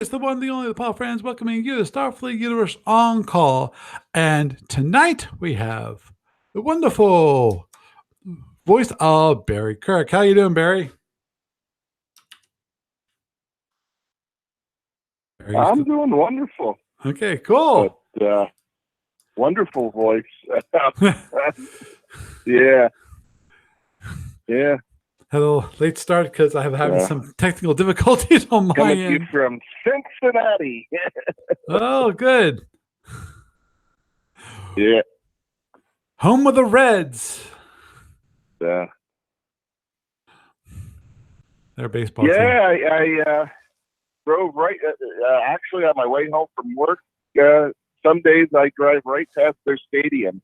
It's the one, the only, the Paul Friends welcoming you to Starfleet Universe On Call. And tonight we have the wonderful voice of Barry Kirk. How you doing, Barry? I'm doing wonderful. Okay, cool. But, wonderful voice. Yeah. Had a little late start because I have having some technical difficulties on my coming end. To you from Cincinnati. Oh, good. Yeah. Home of the Reds. Their baseball team. I drove right, actually on my way home from work. Some days I drive right past their stadium.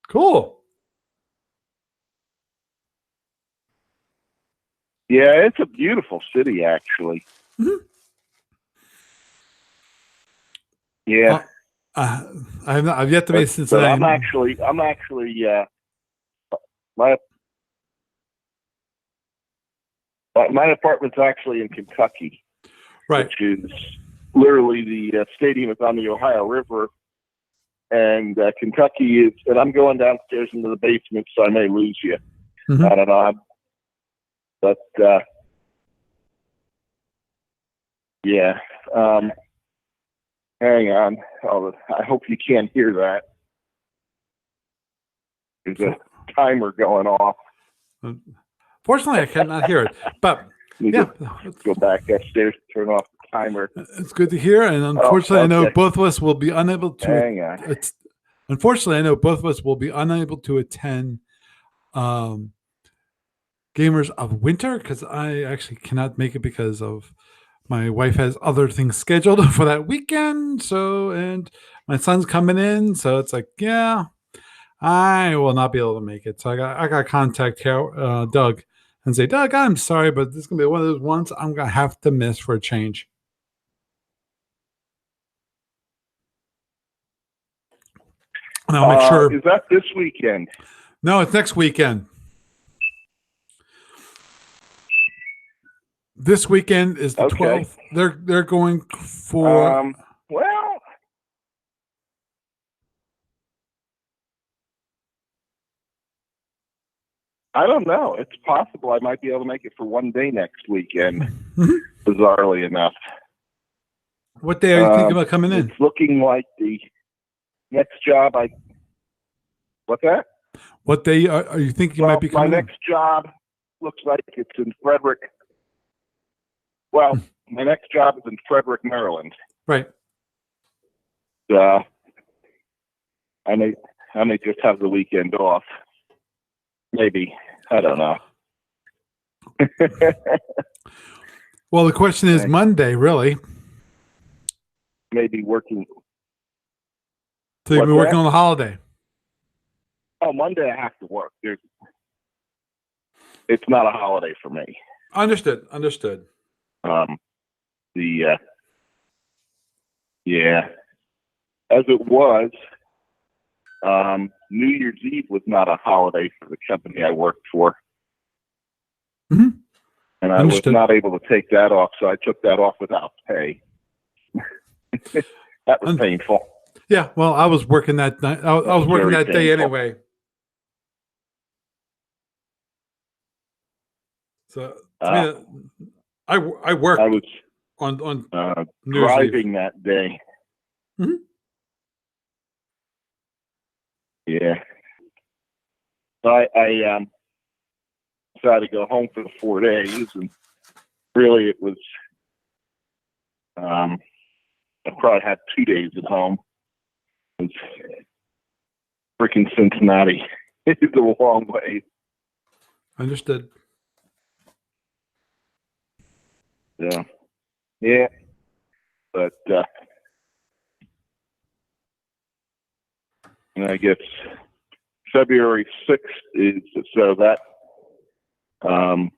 Cool. Yeah, it's a beautiful city, actually. Mm-hmm. Yeah. I've yet to be since I'm actually my apartment's actually in Kentucky, right? Which is literally the stadium is on the Ohio River, and Kentucky is. And I'm going downstairs into the basement, so I may lose you. Mm-hmm. I don't know, but yeah. Hang on. I hope you can't hear that. There's a timer going off. Fortunately, I cannot hear it. But yeah, let's go back upstairs to turn off the timer. It's good to hear, and unfortunately, I know both of us will be unable to. Hang on. Unfortunately, I know both of us will be unable to attend Gamers of Winter because I actually cannot make it because of my wife has other things scheduled for that weekend. So, and my son's coming in, so it's like, yeah, I will not be able to make it. So I got to contact Doug and say, Doug, I'm sorry, but this is gonna be one of those ones I'm gonna have to miss for a change. And I'll make sure. Is that this weekend? No, it's next weekend. This weekend is the 12th. They're going for. Well, I don't know. It's possible I might be able to make it for one day next weekend. Bizarrely enough. What day are you thinking about coming in? It's looking like the next job What's that? What day are you thinking you might be coming in? My next job looks like it's in Frederick. Well, my next job is in Frederick, Maryland. Right. I may just have the weekend off. Maybe. I don't know. Well, the question is Monday, really. Maybe working. So you'll be working on the holiday. Oh, Monday I have to work. It's not a holiday for me. Understood. As it was, New Year's Eve was not a holiday for the company I worked for. Mm-hmm. And I was not able to take that off, so I took that off without pay. That was painful. Yeah, well, I was working that night. I was working that day anyway. So I worked. I was on driving that day. Mm-hmm. Yeah. So I decided to go home for the 4 days, and really it was I probably had 2 days at home. It was freaking Cincinnati. It's a long way. Understood. Yeah. But I guess February 6th is so that I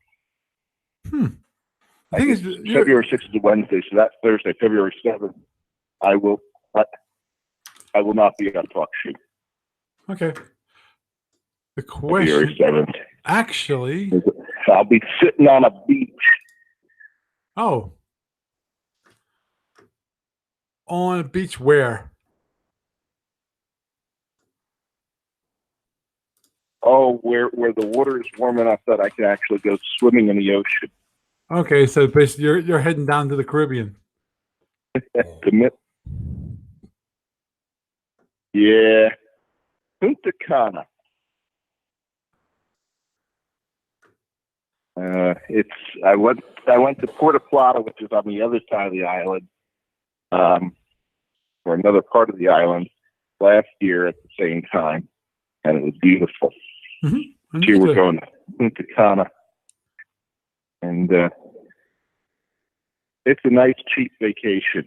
think February 6th is a Wednesday, so that's Thursday. February 7th, I will not be on talk show. Okay. The question, February 7th. Actually, I'll be sitting on a beach. Oh. on a beach where? Oh, where the water is warm enough that I can actually go swimming in the ocean. Okay, so basically you're heading down to the Caribbean. Yeah, Punta Cana. I went to Puerto Plata, which is on the other side of the island, or another part of the island, last year at the same time, and it was beautiful. Mm-hmm. Here we're going to Punta Cana, and it's a nice, cheap vacation.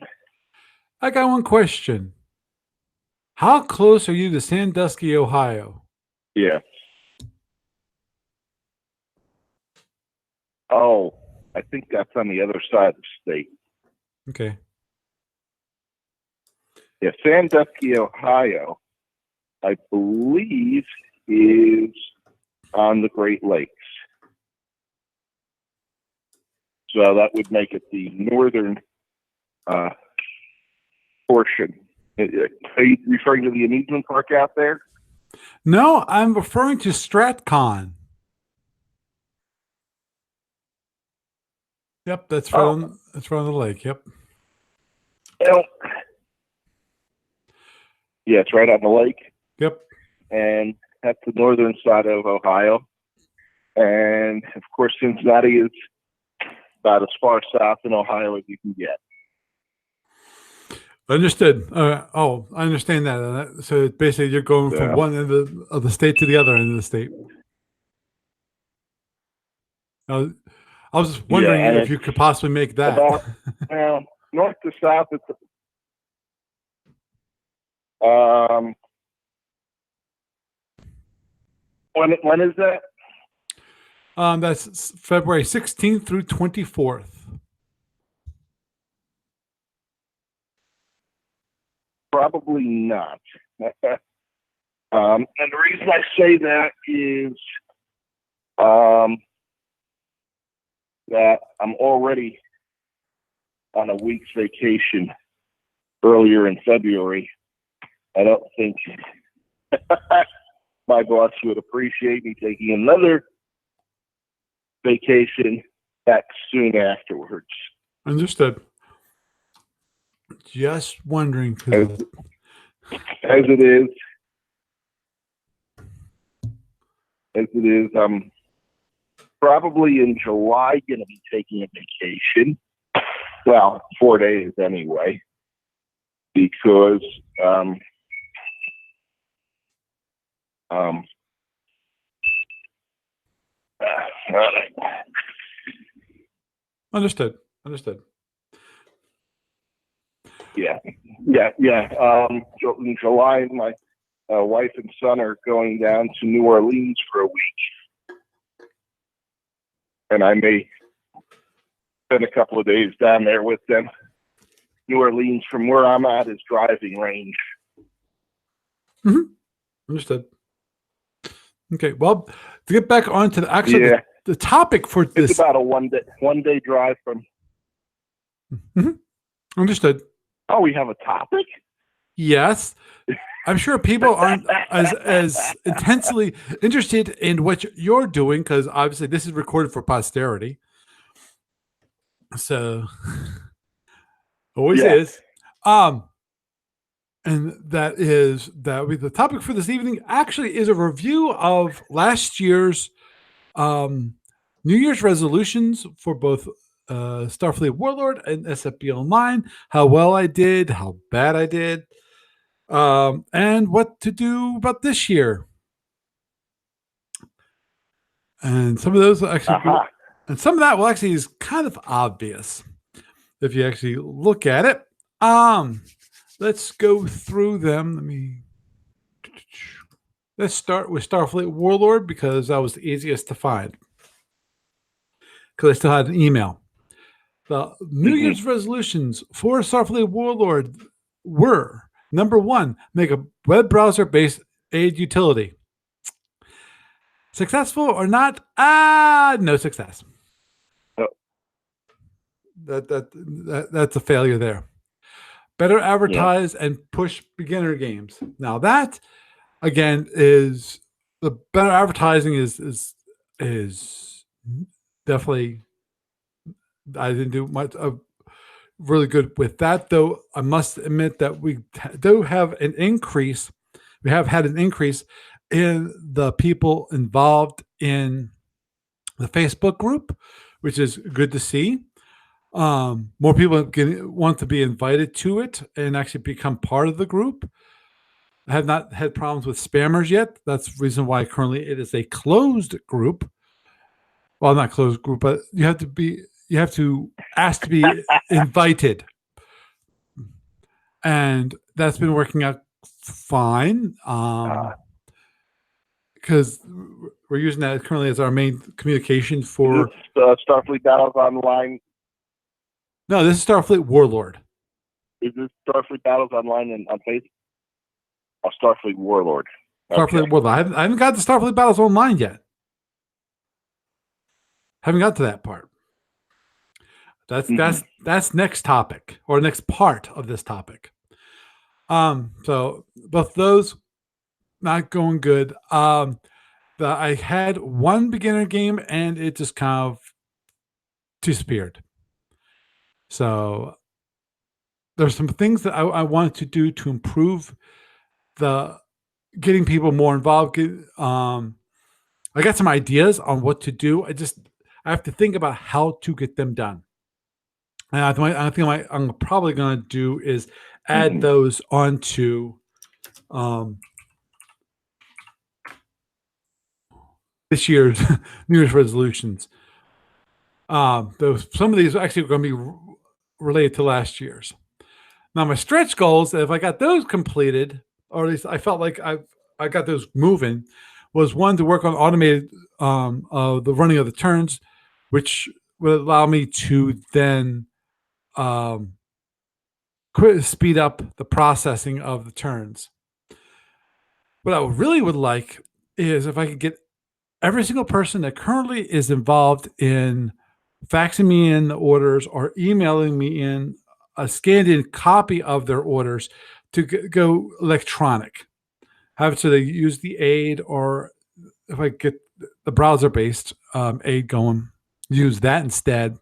I got one question. How close are you to Sandusky, Ohio? Yeah. Oh, I think that's on the other side of the state. Okay. Yeah, Sandusky, Ohio, I believe, is on the Great Lakes. So that would make it the northern portion. Are you referring to the amusement park out there? No, I'm referring to StratCon. Yep, that's right on the lake. Yep. Well, yeah, it's right on the lake. Yep. And that's the northern side of Ohio. And of course, Cincinnati is about as far south in Ohio as you can get. Understood. I understand that. So basically, you're going from one end of the state to the other end of the state. I was just wondering if you could possibly make that. North to south, it's when is that? That's February 16th through 24th. Probably not. And the reason I say that is that I'm already on a week's vacation earlier in February. I don't think my boss would appreciate me taking another vacation that soon afterwards. Understood. Just wondering. As it is, I'm probably in July going to be taking a vacation. Well, 4 days anyway, because Understood. Yeah. In July, my wife and son are going down to New Orleans for a week, and I may spend a couple of days down there with them. New Orleans, from where I'm at, is driving range. Mm-hmm. Understood. Okay. Well, to get back onto the topic for this, it's about a one day drive from. Mm-hmm. Understood. Oh, we have a topic? Yes. I'm sure people aren't as intensely interested in what you're doing, because obviously this is recorded for posterity. So always is. And that the topic for this evening actually is a review of last year's New Year's resolutions for both Starfleet Warlord and SFB Online, how well I did, how bad I did, and what to do about this year. And some of those actually, and some of that will actually is kind of obvious if you actually look at it. Let's go through them. Let's start with Starfleet Warlord, because that was the easiest to find, because I still had an email. The New Year's resolutions for Starfleet Warlord were: number 1, make a web browser-based aid utility. Successful or not? No success. Oh. That's a failure there. better Yeah. advertise and push beginner games. Now that again is the better advertising is definitely I didn't do much really good with that, though. I must admit that we do have an increase. We have had an increase in the people involved in the Facebook group, which is good to see. More people want to be invited to it and actually become part of the group. I have not had problems with spammers yet. That's the reason why currently it is a closed group. Well, not closed group, but you have to ask to be invited, and that's been working out fine. Because we're using that currently as our main communication for. Is this Starfleet Battles Online? No, this is Starfleet Warlord. Is this Starfleet Battles Online on Facebook? Oh, Starfleet Warlord. Starfleet Warlord. I haven't got the Starfleet Battles Online yet. Haven't got to that part. That's next topic or next part of this topic. So both those not going good. I had one beginner game and it just kind of disappeared. So there's some things that I wanted to do to improve the getting people more involved. I got some ideas on what to do. I have to think about how to get them done. And I think I'm probably going to do is add those onto this year's New Year's resolutions. Some of these are actually going to be related to last year's. Now, my stretch goals, if I got those completed, or at least I felt like I got those moving, was one to work on automated the running of the turns, which would allow me to then speed up the processing of the turns. What I really would like is if I could get every single person that currently is involved in faxing me in the orders or emailing me in a scanned in copy of their orders to go electronic. Have it so they use the aid, or if I get the browser based aid going, use that instead,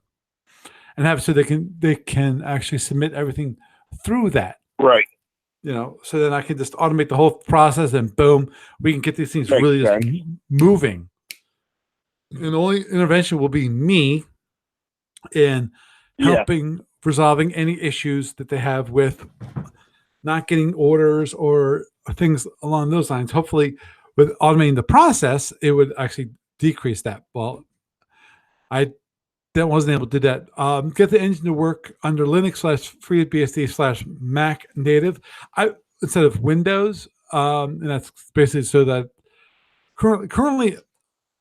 and have it so they can actually submit everything through that. Right. So then I can just automate the whole process, and boom, we can get these things Makes really sense. just moving. And the only intervention will be me in helping resolving any issues that they have with not getting orders or things along those lines. Hopefully, with automating the process, it would actually decrease that. Well, I wasn't able to do that. Get the engine to work under Linux/FreeBSD/Mac native. Instead of Windows, and that's basically so that currently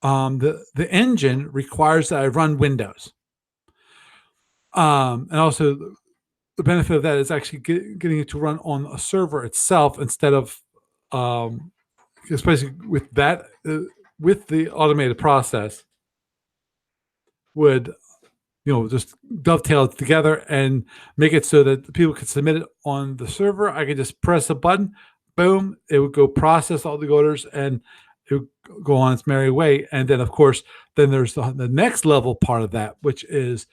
the engine requires that I run Windows. And also the benefit of that is actually getting it to run on a server itself instead of, especially with that, with the automated process, would just dovetail it together and make it so that people could submit it on the server. I could just press a button, boom, it would go process all the orders and it would go on its merry way. And then, of course, then there's the next level part of that, which is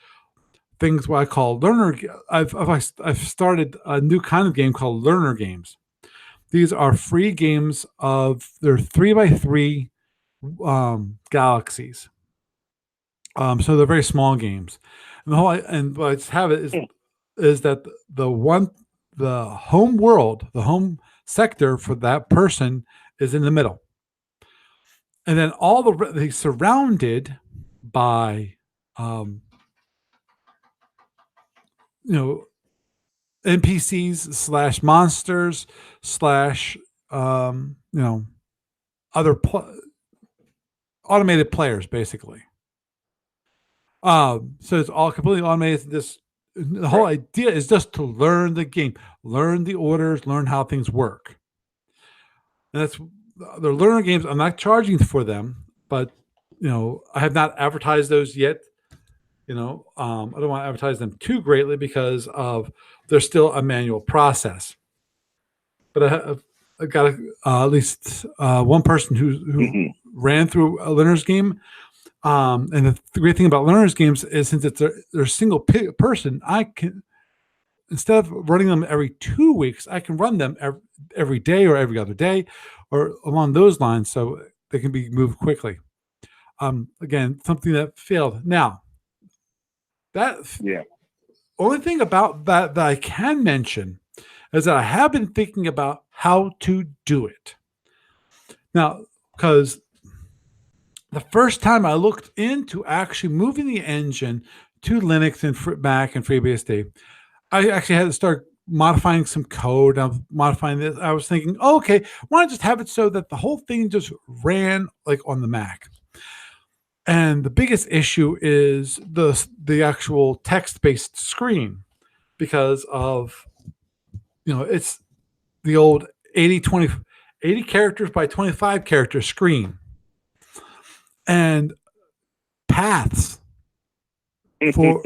things what I call learner. I've started a new kind of game called learner games. These are free games they're 3x3 galaxies. So they're very small games. And what I just have it is that the home world, the home sector for that person is in the middle. And then they surrounded by NPCs / monsters / other automated players, basically. So it's all completely automated. The whole idea is just to learn the game, learn the orders, learn how things work. And that's the learner games. I'm not charging for them, but I have not advertised those yet. I don't want to advertise them too greatly because of they're still a manual process. But I got at least one person who Hmm. ran through a learner's game. And the great thing about learner's games is since they're a single person, I can, instead of running them every 2 weeks, I can run them every day or every other day or along those lines so they can be moved quickly. Again, something that failed. Now, that Yeah. only thing about that I can mention is that I have been thinking about how to do it. Now, because the first time I looked into actually moving the engine to Linux and Mac and FreeBSD, I actually had to start modifying some code. I'm modifying this. I was thinking, oh, okay, why not just have it so that the whole thing just ran like on the Mac? And the biggest issue is the actual text-based screen because of it's the old 80 characters by 25 character screen. And paths for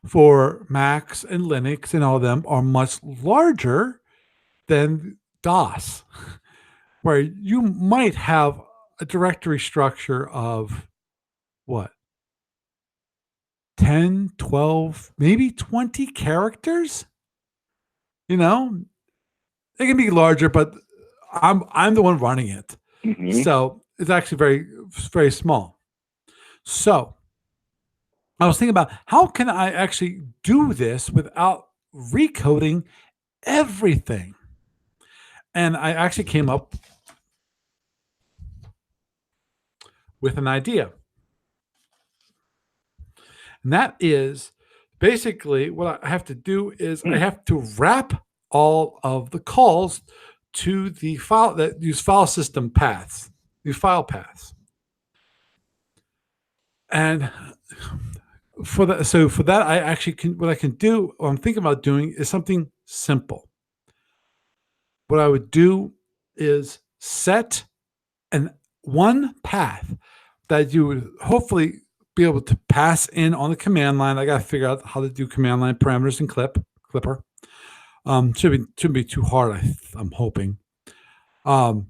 for Macs and Linux and all of them are much larger than DOS, where you might have a directory structure of what, 10, 12, maybe 20 characters. It can be larger, but I'm the one running it. Hmm. So it's actually very, very small. So I was thinking about how can I actually do this without recoding everything. And I actually came up with an idea. And that is basically what I have to do is I have to wrap all of the calls to the file that use file system paths, these file paths. And for that, I actually can, what I can do, what I'm thinking about doing is something simple. What I would do is set an one path that you would hopefully be able to pass in on the command line. I got to figure out how to do command line parameters in Clipper. Shouldn't be too hard. I'm hoping. And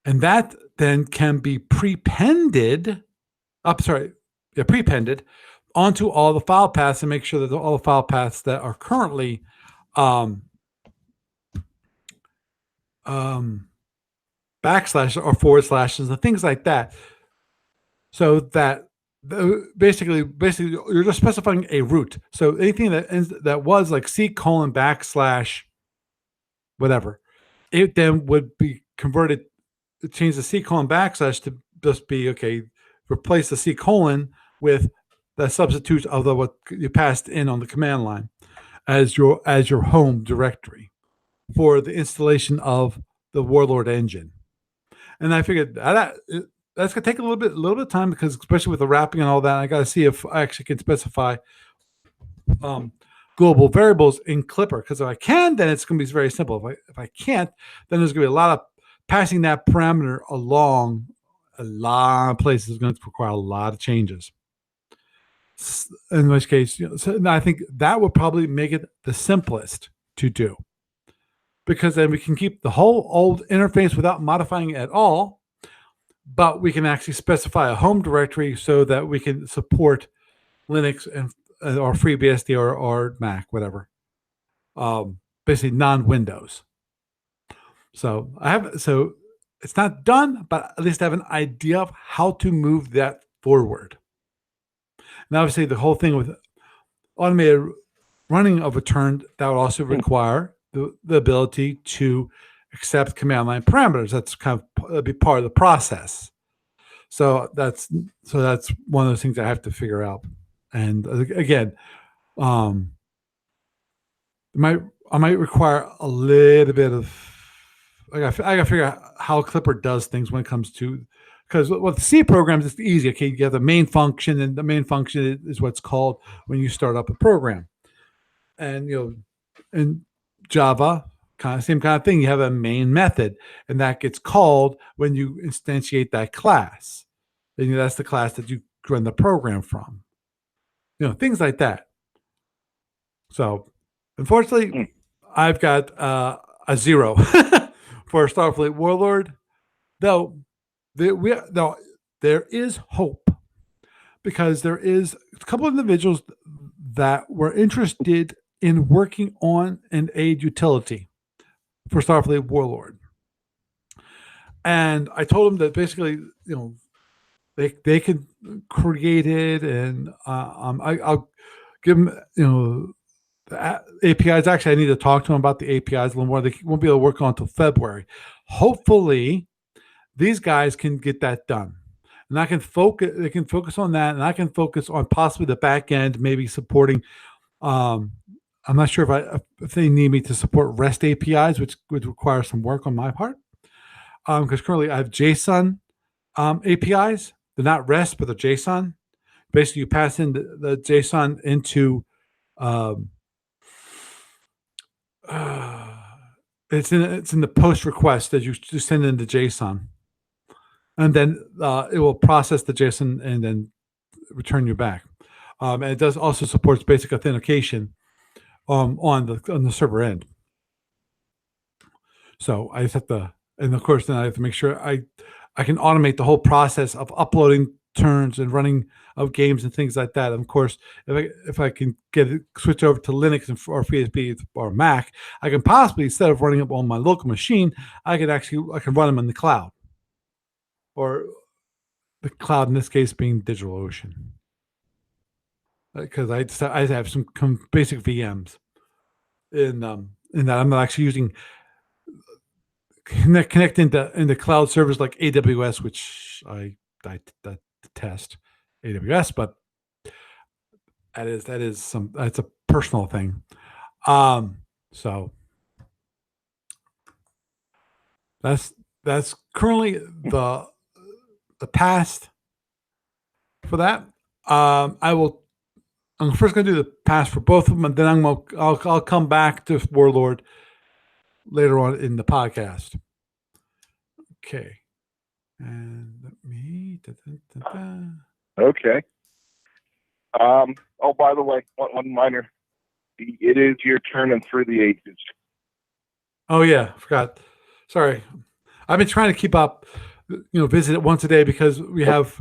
that then can be prepended. Prepended onto all the file paths and make sure that all the file paths that are currently backslash or forward slashes and things like that, so that basically you're just specifying a root. So anything that was like C:\\/ whatever, it then would be converted, change the C:\/ to just be okay. Replace the C: with the substitute of what you passed in on the command line as your home directory for the installation of the Warlord engine. And I figured that's gonna take a little bit of time because especially with the wrapping and all that, I got to see if I actually can specify global variables in Clipper. Because if I can, then it's gonna be very simple. If I can't, then there's gonna be a lot of passing that parameter along a lot of places is going to require a lot of changes. In which case, so I think that would probably make it the simplest to do, because then we can keep the whole old interface without modifying it at all, but we can actually specify a home directory so that we can support Linux and or FreeBSD or Mac, whatever. Basically non-Windows. So it's not done, but at least I have an idea of how to move that forward. And obviously, the whole thing with automated running of a turn, that would also require the ability to accept command line parameters. That's kind of be part of the process. So that's one of those things I have to figure out. And again, I might require a little bit of. I got to figure out how Clipper does things when it comes to, because with C programs it's easy. Okay, you have the main function, and the main function is what's called when you start up a program. And in Java, same kind of thing. You have a main method, and that gets called when you instantiate that class. And that's the class that you run the program from. things like that. So, unfortunately, I've got a 0 for Starfleet Warlord. Though there is hope, because there is a couple of individuals that were interested in working on an aid utility for Starfleet Warlord. And I told them that basically, they could create it, and I'll give them, the APIs. Actually, I need to talk to them about the APIs a little more. They won't be able to work on until February. Hopefully, these guys can get that done, and I can focus. They can focus on that, and I can focus on possibly the back end, maybe supporting. I'm not sure if they need me to support REST APIs, which would require some work on my part. Because currently I have JSON APIs. They're not REST, but they're JSON. Basically, you pass in the JSON into it's in the post request that you just send into JSON, and then it will process the JSON and then return you back. And it does also supports basic authentication on the server end. So I just have to, and of course, then I have to make sure I can automate the whole process of uploading turns and running of games and things like that. And of course, if I can get it switch over to Linux or FreeBSD or Mac, I can possibly, instead of running them on my local machine, I can run them in the cloud, or the cloud in this case being DigitalOcean, because I have some basic VMs in that I'm not actually using connect into cloud servers like AWS, which I detest AWS, but that's a personal thing. So that's currently the past for that. I'm first going to do the past for both of them, and then I'll come back to Warlord later on in the podcast. Okay. And let me. Okay. Oh, by the way, one minor. It is your turn and Through the Ages. Oh yeah, I forgot. Sorry, I've been trying to keep up. Visit it once a day, because we have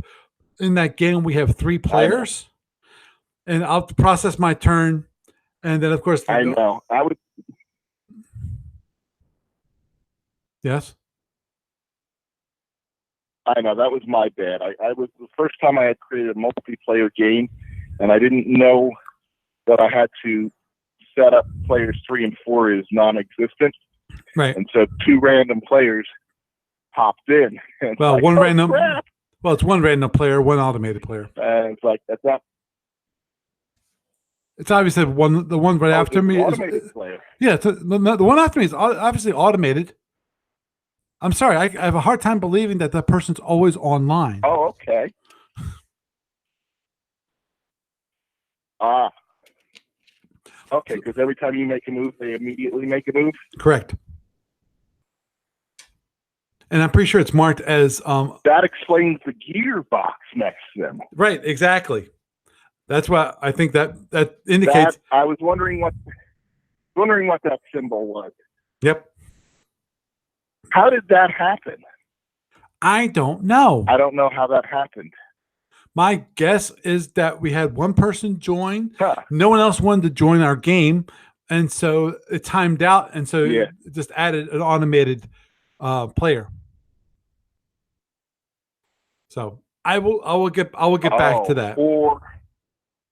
in that game we have 3 players, and I'll process my turn, and then of course I know. I would. Yes. I know, that was my bad. I was the first time I had created a multiplayer game, and I didn't know that I had to set up players 3 and 4 as non-existent. Right. And so 2 random players popped in. Well, one random. Crap. Well, it's 1 random player, 1 automated player. And it's like that's not. It's obviously the one right after me automated player. Yeah, the one after me is obviously automated. I'm sorry, I have a hard time believing that person's always online. Oh, okay. Okay, because every time you make a move, they immediately make a move? Correct. And I'm pretty sure it's marked as... that explains the gearbox next to them. Right, exactly. That's what I think that indicates... I was wondering what that symbol was. Yep. How did that happen? I don't know. I don't know how that happened. My guess is that we had 1 person join. Huh. No one else wanted to join our game, and so it timed out, and so it just added an automated player. So I will get back to that. Or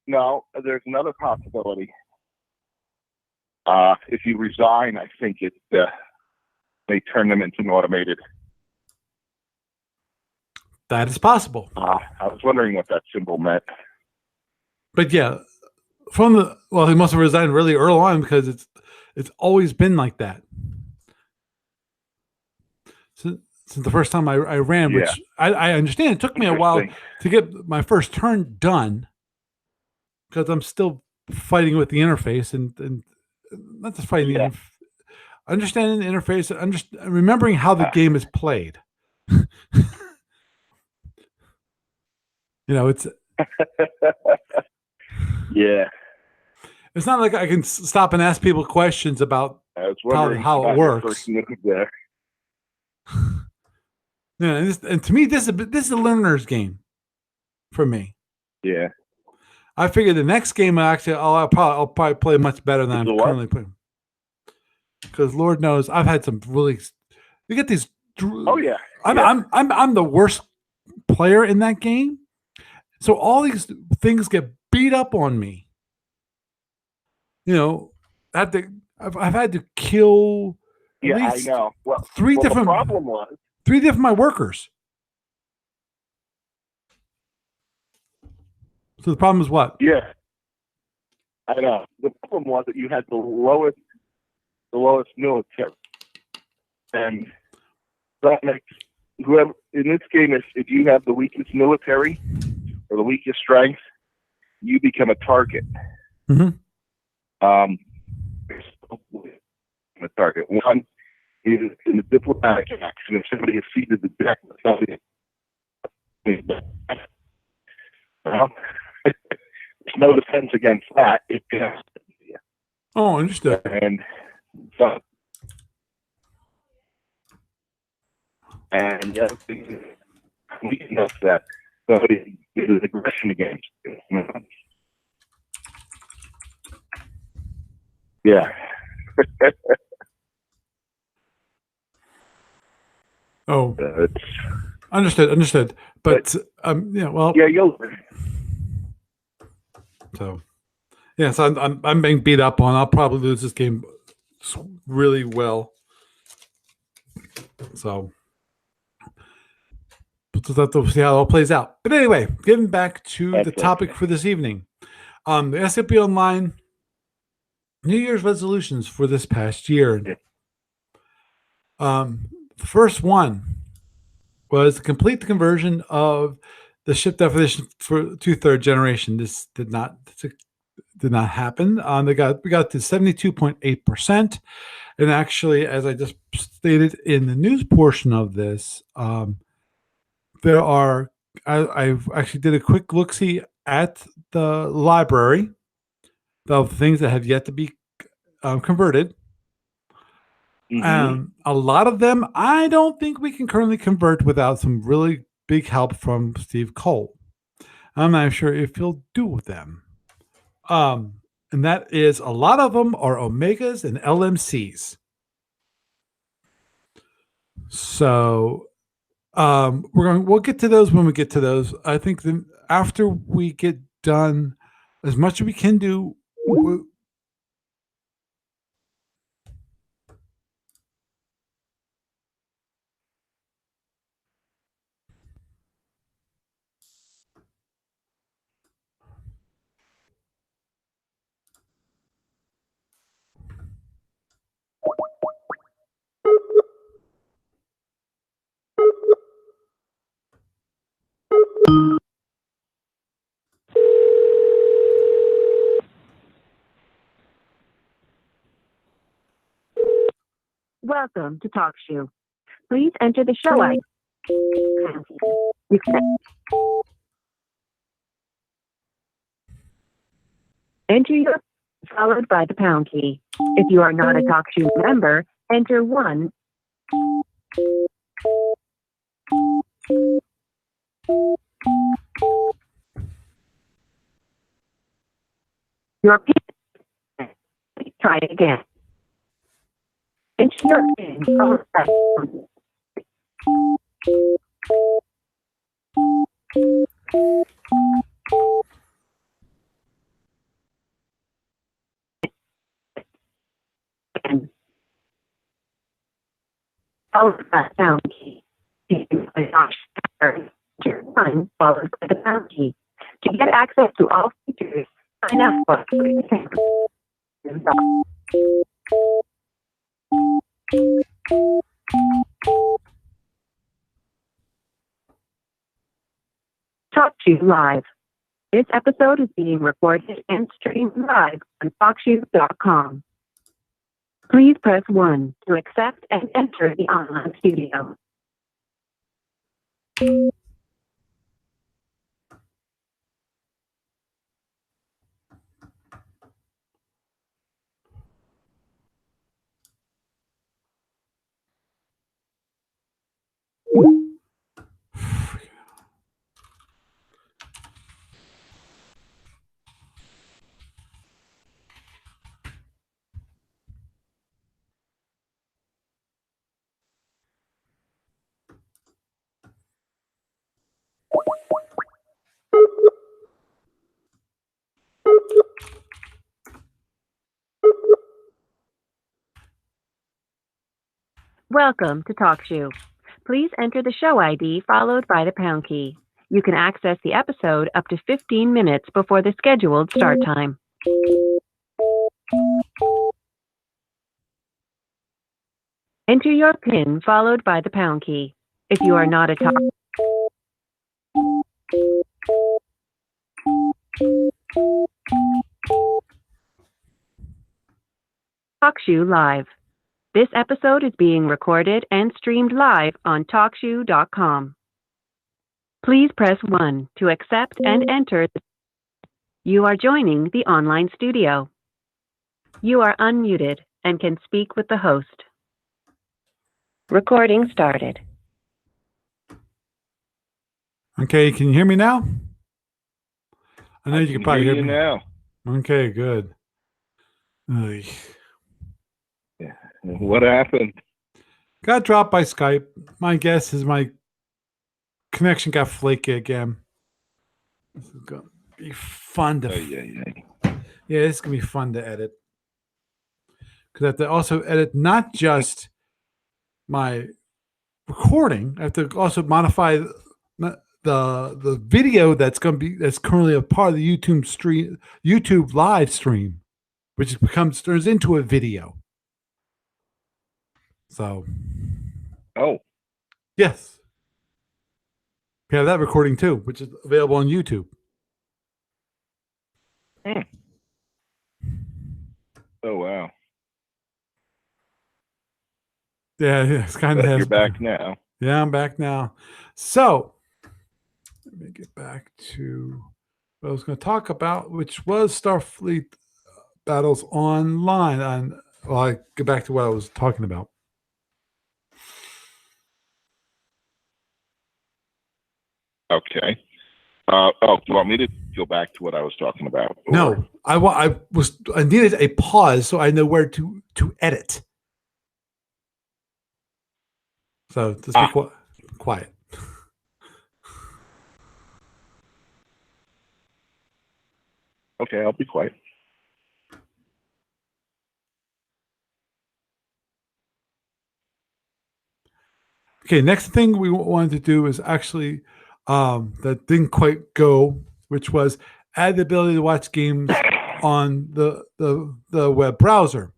no, there's another possibility. If you resign, I think it they turn them into an automated. That is possible. I was wondering what that symbol meant. But yeah, he must have resigned really early on, because it's always been like that. Since the first time I ran, which I understand it took me a while to get my first turn done, because I'm still fighting with the interface and not just fighting the interface. Understanding the interface, remembering how the game is played. I Yeah. It's not like I can stop and ask people questions about I was wondering how it about your first works. move there. Yeah, and to me, this is a learner's game for me. Yeah. I figure the next game I'll probably play much better than It's a I'm what? currently playing. Because Lord knows I've had some really. You get these. Oh yeah. I'm the worst player in that game, so all these things get beat up on me. You know, I've had to kill at Yeah, I least know. Well, three the different problem was. my workers. So the problem is what? Yeah, I know. The problem was that you had the lowest military, and that makes whoever in this game, if you have the weakest military or the weakest strength, you become a target. Mm-hmm. A target. One is in a diplomatic action. If somebody has ceded the deck, well, there's no defense against that. It can. Oh, understood. And so, and the other thing is weakness that somebody uses aggression against you. Yeah. Oh, It's, understood. But yeah, well, yeah, you'll. so yeah, so I'm being beat up on. I'll probably lose this game really well. So we'll just have to see how it all plays out. But anyway, getting back to the topic for this evening, the SFU Online New Year's resolutions for this past year. The first one was to complete the conversion of the ship definition for 2/3 generation. This did not happen. We got to 72.8%, and actually, as I just stated in the news portion of this, there are. I've actually did a quick look see at the library of things that have yet to be converted. Mm-hmm. A lot of them, I don't think we can currently convert without some really big help from Steve Cole. I'm not sure if he'll do them. And that is a lot of them are Omegas and LMCs. So we'll get to those when we get to those. I think then after we get done, as much as we can do. Welcome to TalkShoe. Please enter the show ID. You can enter your followed by the pound key. If you are not a TalkShoe member, enter 1. Your PIN. Please try it again. Enter your PIN followed by followed by the pound key. Enter 1 followed by the pound key. To get access to all features, sign up for TalkShoe Live. This episode is being recorded and streamed live on TalkShoe.com. Please press 1 to accept and enter the online studio. Welcome to TalkShoe. Please enter the show ID followed by the pound key. You can access the episode up to 15 minutes before the scheduled start time. Enter your PIN followed by the pound key. If you are not a TalkShoe Live. This episode is being recorded and streamed live on TalkShoe.com. Please press 1 to accept and enter. You are joining the online studio. You are unmuted and can speak with the host. Recording started. Okay, can you hear me now? I know you can probably hear me now. Okay, good. Ugh. Yeah. What happened? Got dropped by Skype. My guess is my connection got flaky again. This is gonna be fun to. Yeah, this is gonna be fun to edit because I have to also edit not just my recording. I have to also modify the video that's currently a part of the YouTube live stream, which turns into a video. So, yes, we have that recording too, which is available on YouTube. Oh wow! Yeah, it's kind of. You're back now. Yeah, I'm back now. So, let me get back to what I was going to talk about, which was Starfleet Battles Online. I get back to what I was talking about. Okay. Do you want me to go back to what I was talking about? Or? No, I needed a pause so I know where to edit. So just be quiet. Okay, I'll be quiet. Okay, next thing we wanted to do is actually that didn't quite go, which was add the ability to watch games on the web browser,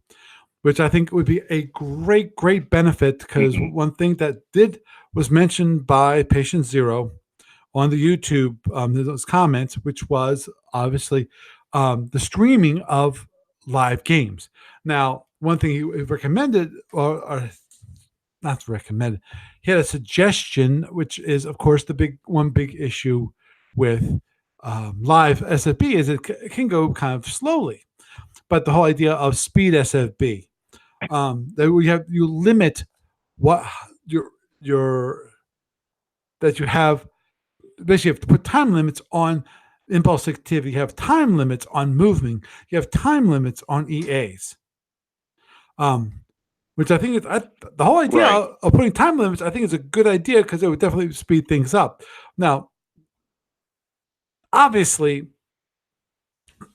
which I think would be a great benefit because one thing that was mentioned by Patient Zero on the YouTube, those comments, which was obviously the streaming of live games. Now, one thing he recommended, or not recommended, he had a suggestion, which is, of course, the big issue with live SFB is it can go kind of slowly. But the whole idea of speed SFB, that you limit what that you have. Basically, you have to put time limits on impulse activity. You have time limits on moving. You have time limits on EAs. Which I think is the whole idea of putting time limits. I think is a good idea because it would definitely speed things up. Now, obviously,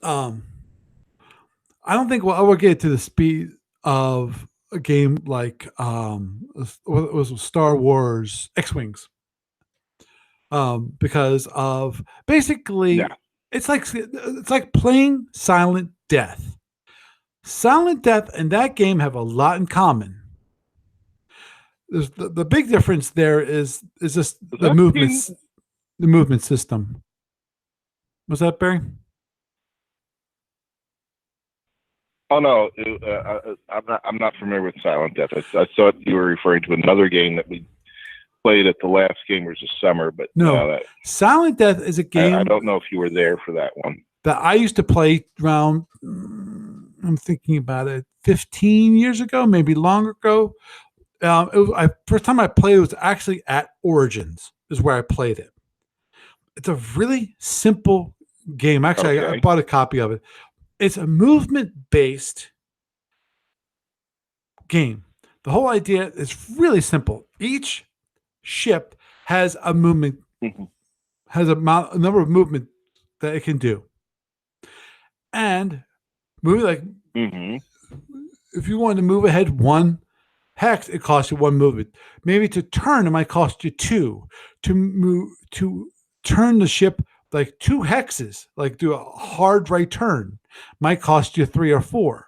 I don't think we'll ever get to the speed of a game like what was Star Wars X-Wings. Because of basically it's like playing Silent Death. Silent Death and that game have a lot in common. The big difference there is just the movement system. Was that Barry? Oh no, I'm not familiar with Silent Death. I thought you were referring to another game that we played at the last Gamers this summer, but no. Silent Death is a game. I don't know if you were there for that one. That I used to play around. I'm thinking about it, 15 years ago, maybe longer ago. First time I played it was actually at Origins, is where I played it. It's a really simple game. Actually, I bought a copy of it. It's a movement-based game. The whole idea is really simple. Each ship has a movement, has a number of movement that it can do. And moving if you want to move ahead one hex, it costs you 1 movement. Maybe to turn, it might cost you 2. To turn the ship like 2 hexes, like do a hard right turn, might cost you 3 or 4.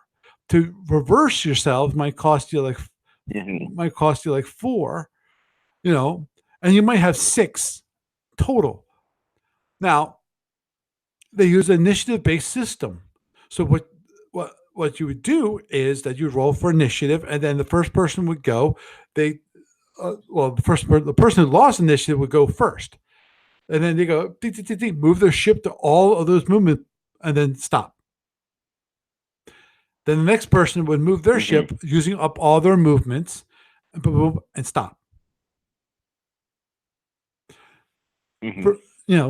To reverse yourself might cost you like Mm-hmm. 4, and you might have 6 total. Now, they use an initiative-based system. So what you would do is that you'd roll for initiative, and then the first person would go. The person who lost initiative would go first, and then they go move their ship to all of those movements, and then stop. Then the next person would move their ship using up all their movements, and stop.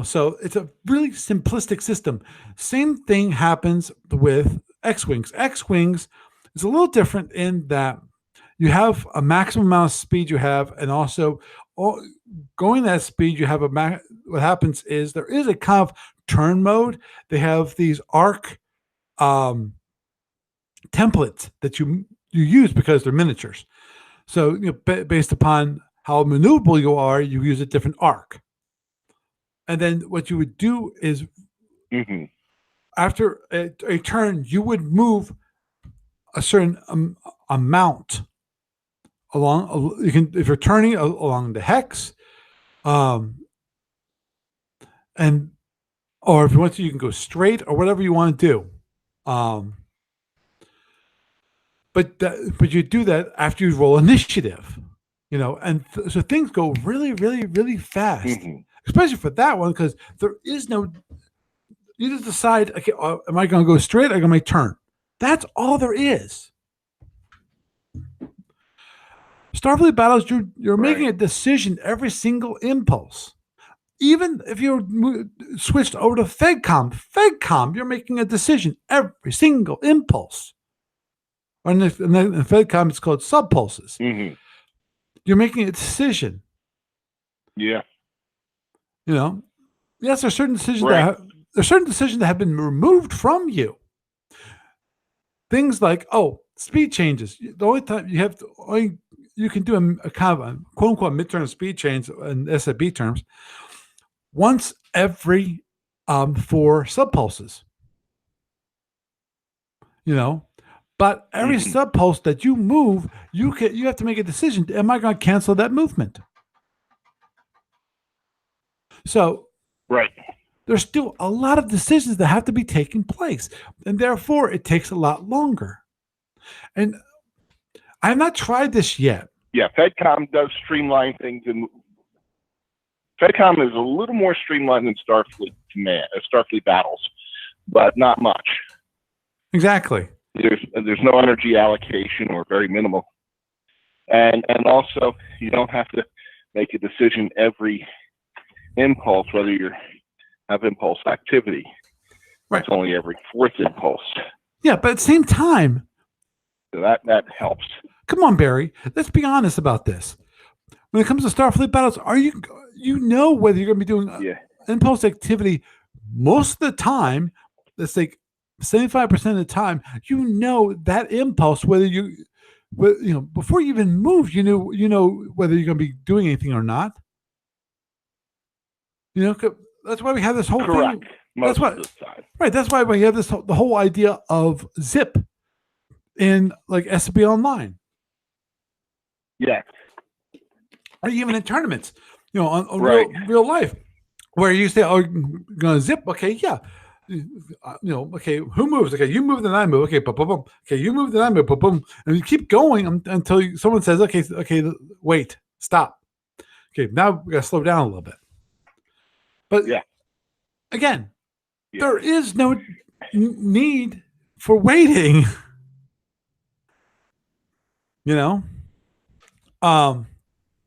So it's a really simplistic system. Same thing happens with X-Wings. X-Wings is a little different in that you have a maximum amount of speed you have, and also going that speed, you have what happens is there is a kind of turn mode. They have these arc templates that you use because they're miniatures. So based upon how maneuverable you are, you use a different arc. And then what you would do is after a turn, you would move a certain amount along. You can, if you're turning along the hex, or if you want to, you can go straight or whatever you want to do. But you do that after you roll initiative, and so things go really, really, really fast, especially for that one, because there is no. You just decide, okay, am I going to go straight or am I going to turn? That's all there is. Starfleet battles, you're making a decision every single impulse. Even if you're switched over to FedCom, you're making a decision every single impulse. And in FedCom, it's called subpulses. You're making a decision. Yeah. Yes, there are certain decisions that have been removed from you. Things like, speed changes. The only time you can do a kind of a quote unquote midterm speed change in SFB terms once every 4 subpulses. But every subpulse that you move, you have to make a decision. Am I going to cancel that movement? So there's still a lot of decisions that have to be taking place, and therefore it takes a lot longer. And I have not tried this yet. Yeah, FedCom does streamline things, and FedCom is a little more streamlined than Starfleet battles, but not much. Exactly. There's no energy allocation, or very minimal, and also you don't have to make a decision every impulse whether you have impulse activity. Right. It's only every 4th impulse. Yeah, but at the same time, so that helps. Come on, Barry. Let's be honest about this. When it comes to Starfleet battles, whether you're going to be doing impulse activity most of the time. Let's say 75% of the time, that impulse, whether before you even move, you know whether you're going to be doing anything or not. That's why we have this whole thing. Most of the time. Right. That's why we have the whole idea of zip in like SFB Online. Yeah. Or even in tournaments, on real life, where you say, "Oh, you're gonna zip." Okay, yeah. Okay, who moves? Okay, you move, then I move. Okay, boom, boom, boom. Okay, you move, then I move. Boom, boom, and you keep going until someone says, "Okay, wait, stop." Okay, now we gotta slow down a little bit. But again, there is no need for waiting.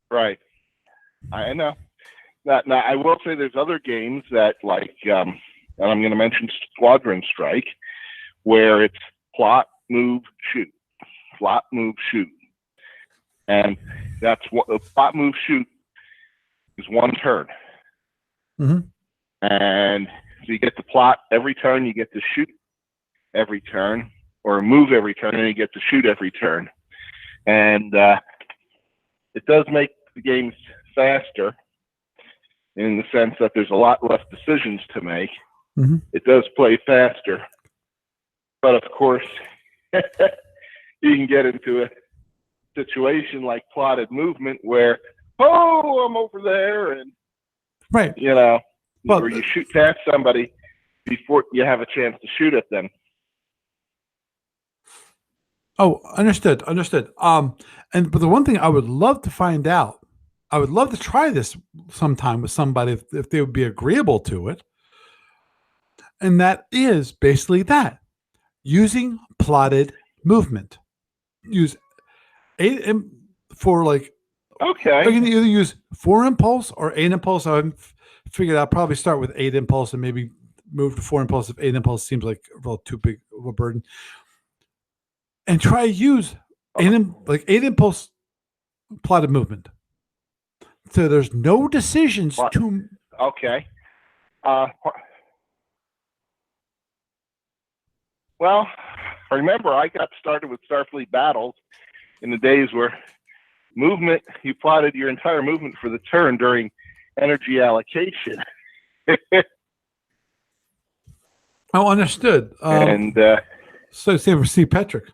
Right. I know. Now, I will say there's other games that, like, and I'm going to mention Squadron Strike, where it's plot, move, shoot. Plot, move, shoot. And that's what the plot, move, shoot is 1 turn. And so you get to plot every turn, you get to shoot every turn, or move every turn, and you get to shoot every turn. And it does make the games faster in the sense that there's a lot less decisions to make. Mm-hmm. It does play faster. But of course, you can get into a situation like plotted movement where, oh, I'm over there, and Right. or you shoot past somebody before you have a chance to shoot at them. Oh, understood. But the one thing I would love to find out, I would love to try this sometime with somebody if they would be agreeable to it. And that is basically that. Using plotted movement. Use 8 for like. Okay. You can either use 4 impulse or 8 impulse. I figured I'll probably start with 8 impulse and maybe move to 4 impulse if 8 impulse seems like too big of a burden. And try to use 8 impulse plotted movement. So there's no decisions to. Okay. Well, remember, I got started with Starfleet Battles in the days where movement, you plotted your entire movement for the turn during energy allocation. Oh, understood. And so same for Steve Petrick.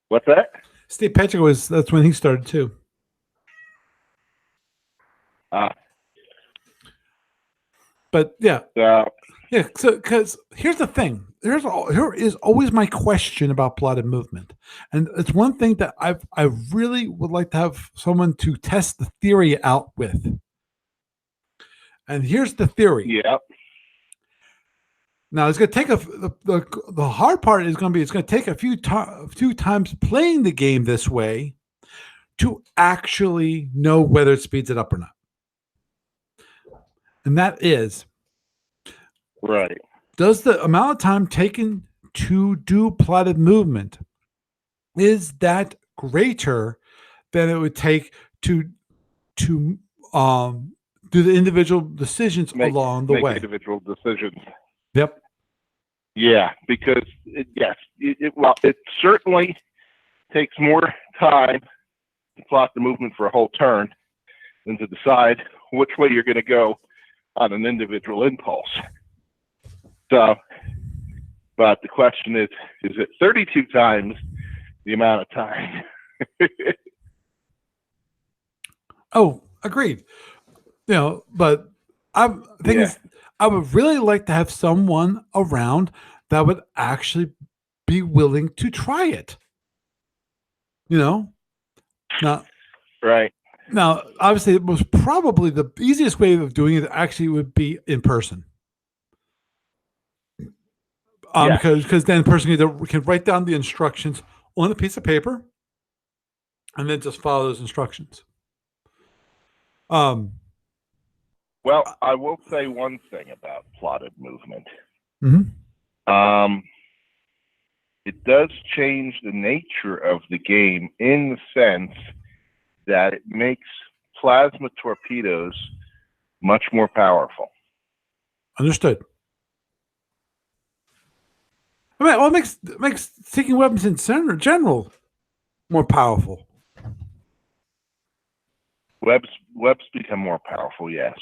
What's that? Steve Petrick that's when he started too. But yeah. Yeah, so because here's the thing. Here is always my question about plotted movement, and it's one thing that I really would like to have someone to test the theory out with. And here's the theory. Yeah. Now it's going to take the hard part is going to be it's going to take a few times playing the game this way to actually know whether it speeds it up or not, and that is. Right. Does the amount of time taken to do plotted movement, is that greater than it would take to do the individual decisions along the way? Individual decisions. Yep. Yeah, because it certainly takes more time to plot the movement for a whole turn than to decide which way you're going to go on an individual impulse. So, but the question is it 32 times the amount of time? Oh, agreed. But I would really like to have someone around that would actually be willing to try it. Now, right. Now, obviously, it was probably the easiest way of doing it actually would be in person. Because then the person can write down the instructions on a piece of paper and then just follow those instructions. Well, I will say one thing about plotted movement. Mm-hmm. It does change the nature of the game in the sense that it makes plasma torpedoes much more powerful. Understood. Well, it makes taking weapons in general more powerful. Webs become more powerful, yes.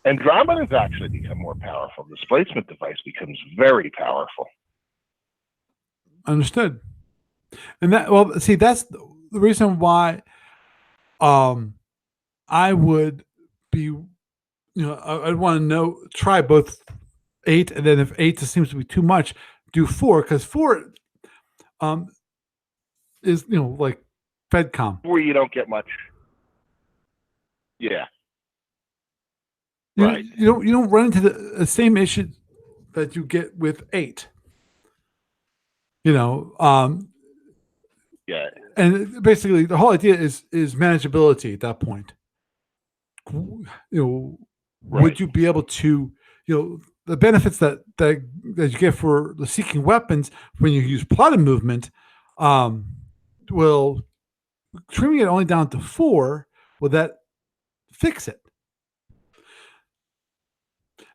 Andromeda's actually become more powerful. The displacement device becomes very powerful. Understood. And that's the reason why I would be, I'd want to try both 8, and then if 8 just seems to be too much, do 4, because 4 is like FedCom, where you don't get much. Yeah. Right. You don't run into the same issue that you get with 8. Yeah. And basically the whole idea is manageability at that point. Would you be able to, the benefits that you get for the seeking weapons when you use plotted movement, will trimming it only down to 4, will that fix it?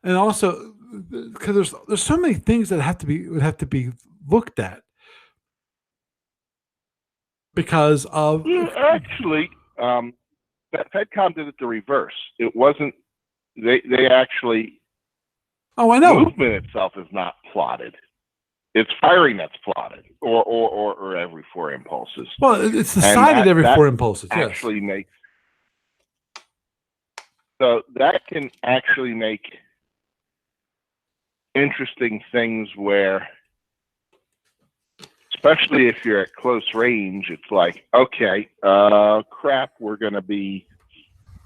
And also, because there's so many things that would have to be looked at because of Actually, FedCom did it the reverse. It wasn't. They actually. Oh, I know. Movement itself is not plotted. It's firing that's plotted, or every 4 impulses. Well, it's decided every 4 impulses. Actually yes. makes. So that can actually make interesting things where, especially if you're at close range, it's like, okay, crap, we're going to be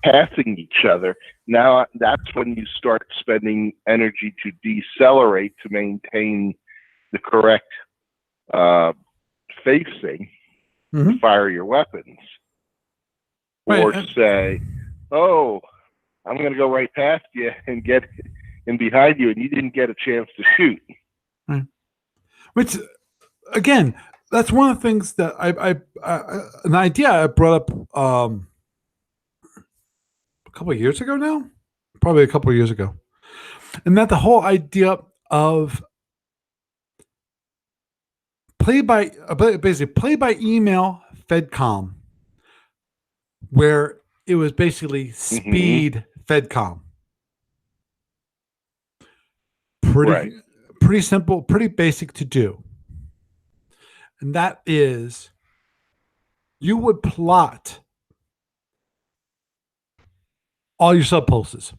passing each other. Now that's when you start spending energy to decelerate to maintain the correct facing to fire your weapons. Right. Or say, oh, I'm going to go right past you and get in behind you, and you didn't get a chance to shoot. Right. Which, again, that's one of the things that an idea I brought up a couple of years ago now, probably a couple of years ago, and that the whole idea of basically play by email FedCom, where it was basically speed FedCom. Pretty simple, pretty basic to do. And that is, you would plot all your subpulses,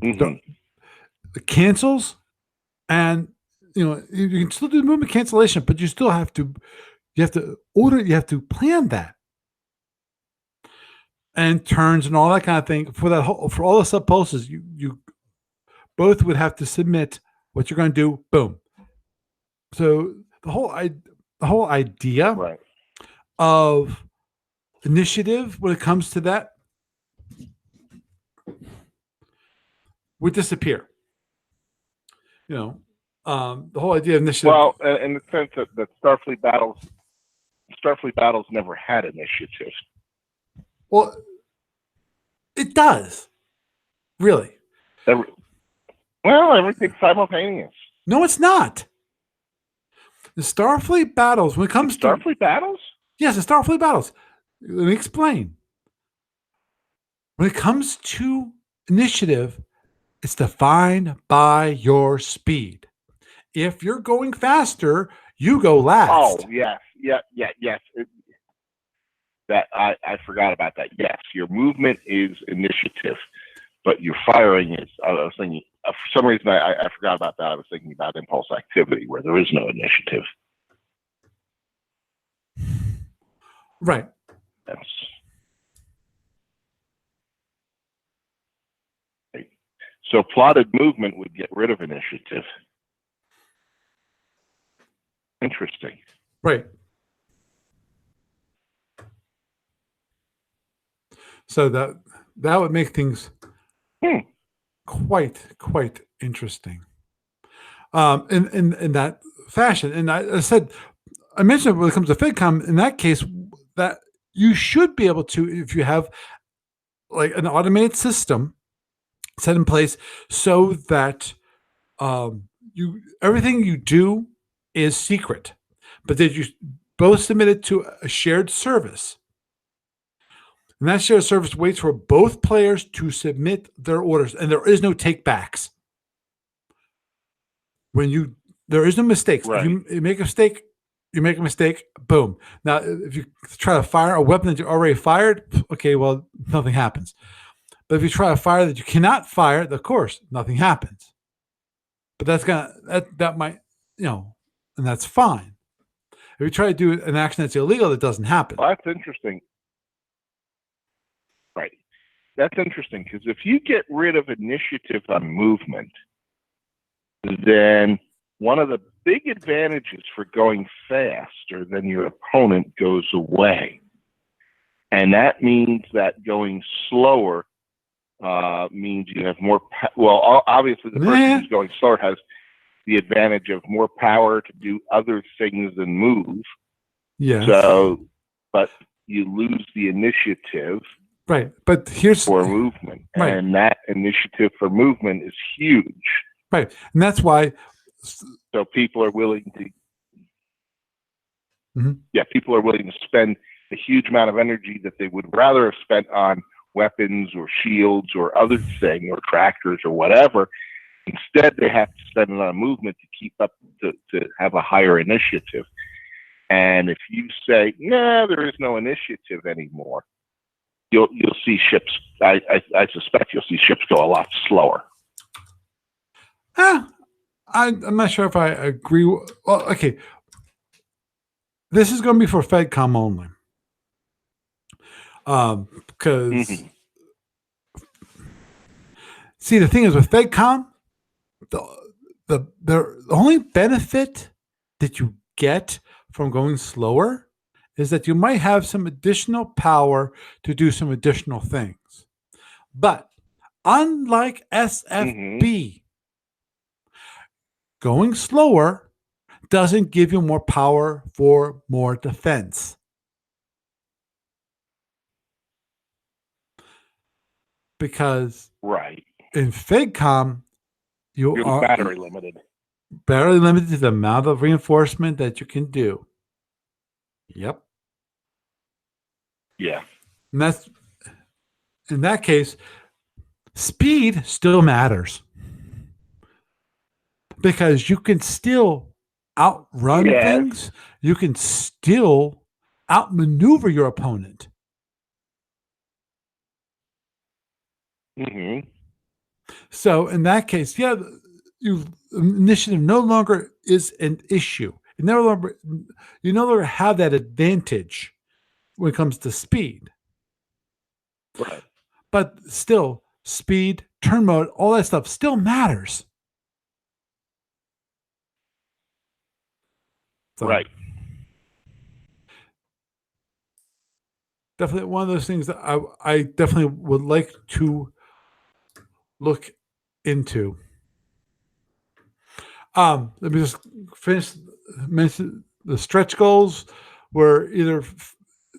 the cancels, and you can still do movement cancellation, but you still have to plan that, and turns and all that kind of thing for all the subpulses. You both would have to submit what you're going to do. Boom. So the whole idea of initiative when it comes to that would disappear. The whole idea of initiative. Well, in the sense that Starfleet battles never had initiative. Well, it does. Really. Everything's simultaneous. No, it's not. The Starfleet battles, when it comes to Starfleet battles? Yes, the Starfleet battles. Let me explain. When it comes to initiative, it's defined by your speed. If you're going faster, you go last. Oh, yes. Yes. That I forgot about that. Yes, your movement is initiative, but your firing is. I was thinking for some reason I forgot about that. I was thinking about impulse activity where there is no initiative. Right. So plotted movement would get rid of initiative. Interesting. Right. So that would make things quite interesting. In that fashion. And I mentioned when it comes to FedCom, in that case, that you should be able to, if you have like an automated system set in place so that everything you do is secret, but that you both submit it to a shared service. And that shared service waits for both players to submit their orders, and there is no takebacks. There is no mistakes. Right. If you make a mistake, you make a mistake, boom. Now, if you try to fire a weapon that you already fired, okay, well, nothing happens. But if you try to fire that you cannot fire, of course, nothing happens. But that might, and that's fine. If you try to do an action that's illegal, that doesn't happen. Well, that's interesting. Right. That's interesting because if you get rid of initiative on movement, then one of the big advantages for going faster than your opponent goes away. And that means that going slower means you have more. Obviously, the person who's going slower has the advantage of more power to do other things than move. Yeah. So, but you lose the initiative. Right. But here's for movement. Right. And that initiative for movement is huge. Right. And that's why. So people are willing to Yeah, people are willing to spend a huge amount of energy that they would rather have spent on weapons or shields or other thing or tractors or whatever. Instead, they have to spend it on movement to keep up to have a higher initiative. And if you say, "Nah, there is no initiative anymore," you'll see ships. I suspect you'll see ships go a lot slower. I'm not sure if I agree. Well, okay, this is going to be for FedCom only, because see, the thing is with FedCom, the only benefit that you get from going slower is that you might have some additional power to do some additional things. But unlike SFB, going slower doesn't give you more power for more defense. Because in FedCom, you're battery limited. Barely limited to the amount of reinforcement that you can do. Yep. Yeah. And that's, in that case, speed still matters. Because you can still outrun things. You can still outmaneuver your opponent. So in that case, yeah, initiative no longer is an issue. You no longer have that advantage when it comes to speed. Right. But still, speed, turn mode, all that stuff still matters. So, right. Definitely one of those things that I definitely would like to look into. Let me just mention the stretch goals were either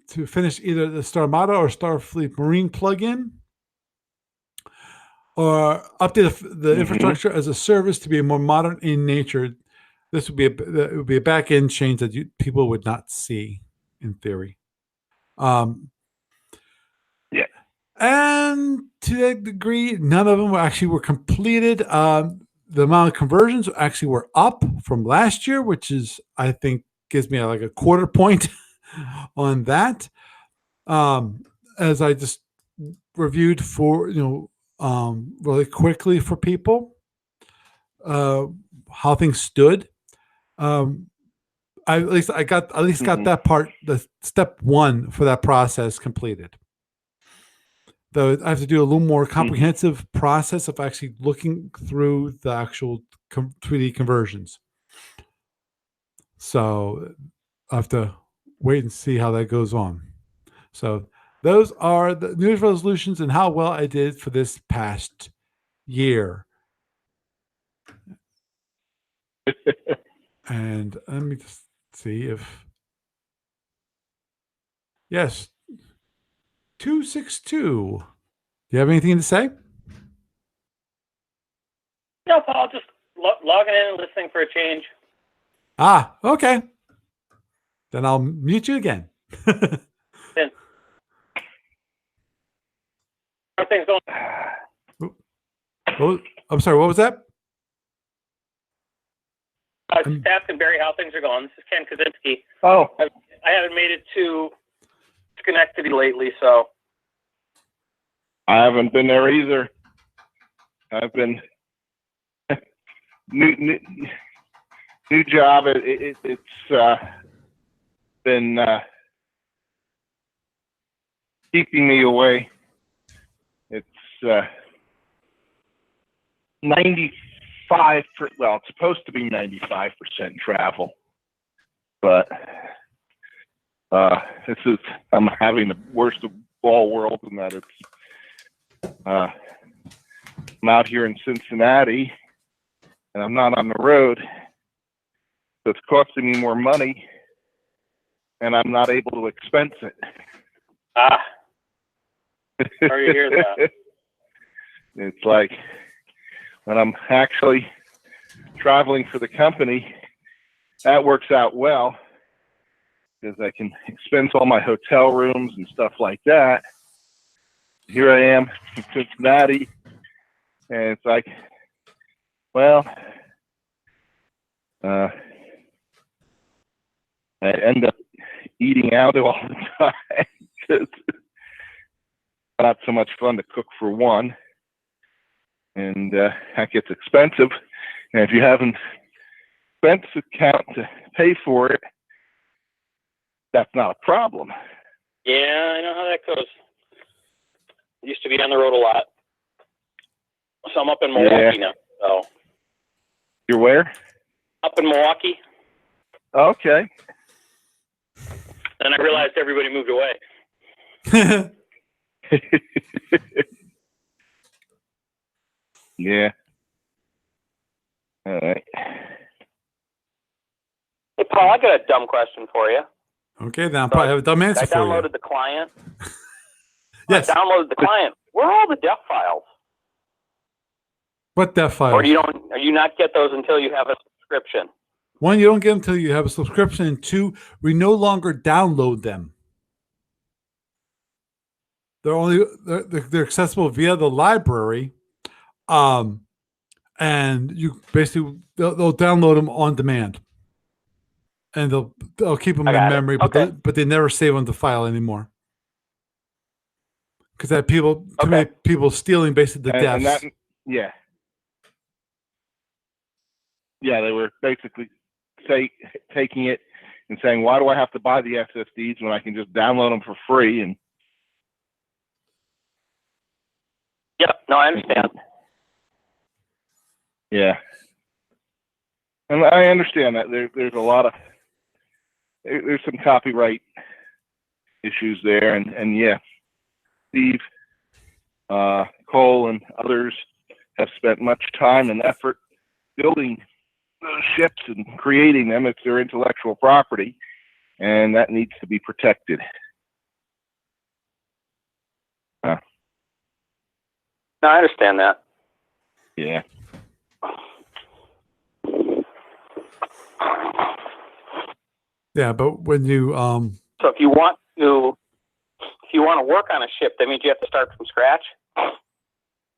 to finish either the Starmada or Starfleet Marine plugin, or update the infrastructure as a service to be more modern in nature. This would be a back end change that people would not see in theory. Yeah. And to that degree, none of them were completed. The amount of conversions actually were up from last year, which is, I think, gives me like a quarter point on that. As I just reviewed for, really quickly for people, how things stood. At least got that part, the step one for that process completed. Though I have to do a little more comprehensive process of actually looking through the actual 3D conversions. So I have to wait and see how that goes on. So those are the New Year's resolutions and how well I did for this past year. And let me just see if... Yes. 262. Do you have anything to say? No, Paul, just logging in and listening for a change. Okay. Then I'll mute you again. Then, how are things going? Oh, I'm sorry, what was that? Just asking Barry how things are going. This is Ken Kaczynski. Oh. I haven't made it to Schenectady lately, so. I haven't been there either. I've been new job. It's been keeping me away. It's 95%. Well, it's supposed to be 95% travel, but I'm having the worst of all worlds in that I'm out here in Cincinnati and I'm not on the road, so it's costing me more money and I'm not able to expense it. Sorry to hear that. It's like when I'm actually traveling for the company, that works out well. because I can expense all my hotel rooms and stuff like that. Here I am in Cincinnati, and it's like, well, I end up eating out all the time because it's not so much fun to cook for one, and that gets expensive. And if you have an expense account to pay for it, that's not a problem. Yeah, I know how that goes. Used to be on the road a lot. So I'm up in Milwaukee now. So You're where? up in Milwaukee. Okay. And I realized everybody moved away. Yeah. All right. Hey, Paul, I got a dumb question for you. Okay, then I'll probably have a dumb answer I for you. downloaded the client. Yes. I downloaded the client. Where are all the def files? What def files? Or are you not get those until you have a subscription? One, you don't get them until you have a subscription. And two, we no longer download them. They're accessible via the library, and you basically they'll download them on demand, and they'll keep them in memory, but they never save on the file anymore because that too many people stealing basically the defs. Yeah, they were basically taking it and saying, "Why do I have to buy the SSDs when I can just download them for free?" And yep, no, I understand. Yeah, and I understand that there's a lot of there's some copyright issues there, and yeah, Steve, Cole, and others have spent much time and effort building those ships and creating them. It's their intellectual property, and that needs to be protected. No, I understand that. Yeah. Yeah, but when you So if you want to work on a ship, that means you have to start from scratch.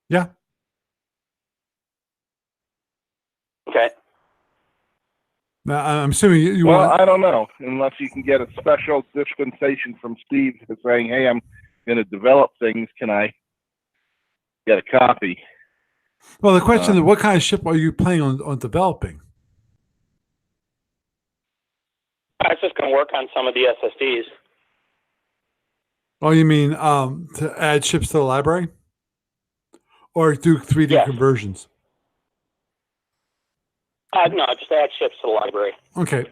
yeah. Okay. Now, I'm assuming you Well, want. I don't know, unless you can get a special dispensation from Steve saying, "Hey, I'm going to develop things. Can I get a copy?" Well, the question is, what kind of ship are you planning on developing? I was just going to work on some of the SSDs. Oh, you mean to add ships to the library, or do 3D conversions? No, just add ships to the library. Okay.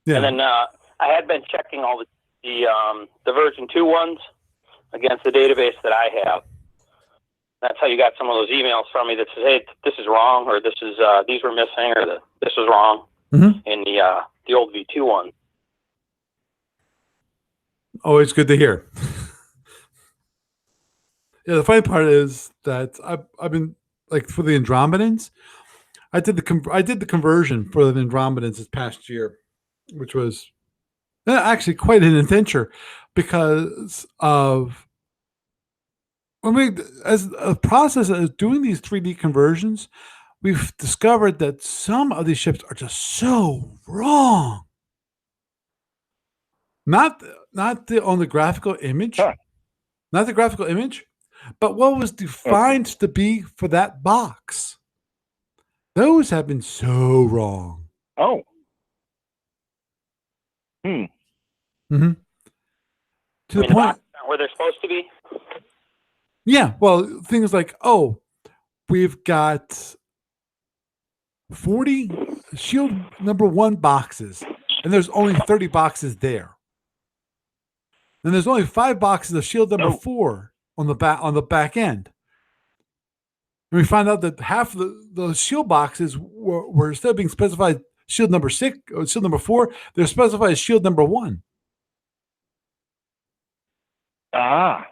Yeah. And then I had been checking all the version 2 ones against the database that I have. That's how you got some of those emails from me that says, "Hey, this is wrong," or "This is these were missing," or "This was wrong," in the old V2 one. Always good to hear. Yeah, the funny part is that I've been like for the Andromedans, I did the conversion for the Andromedans this past year, which was actually quite an adventure because of as a process of doing these 3D conversions, we've discovered that some of these ships are just so wrong. Not on the graphical image, not the graphical image, but what was defined to be for that box. Those have been so wrong. Oh. Mm-hmm. To the point where they're supposed to be. Yeah, well, things like, we've got 40 shield number 1 boxes, and there's only 30 boxes there. And there's only 5 boxes of shield number 4 on the back end. And we found out that half of the shield boxes were instead of being specified shield number 6 or shield number 4, they're specified as shield number 1. Ah.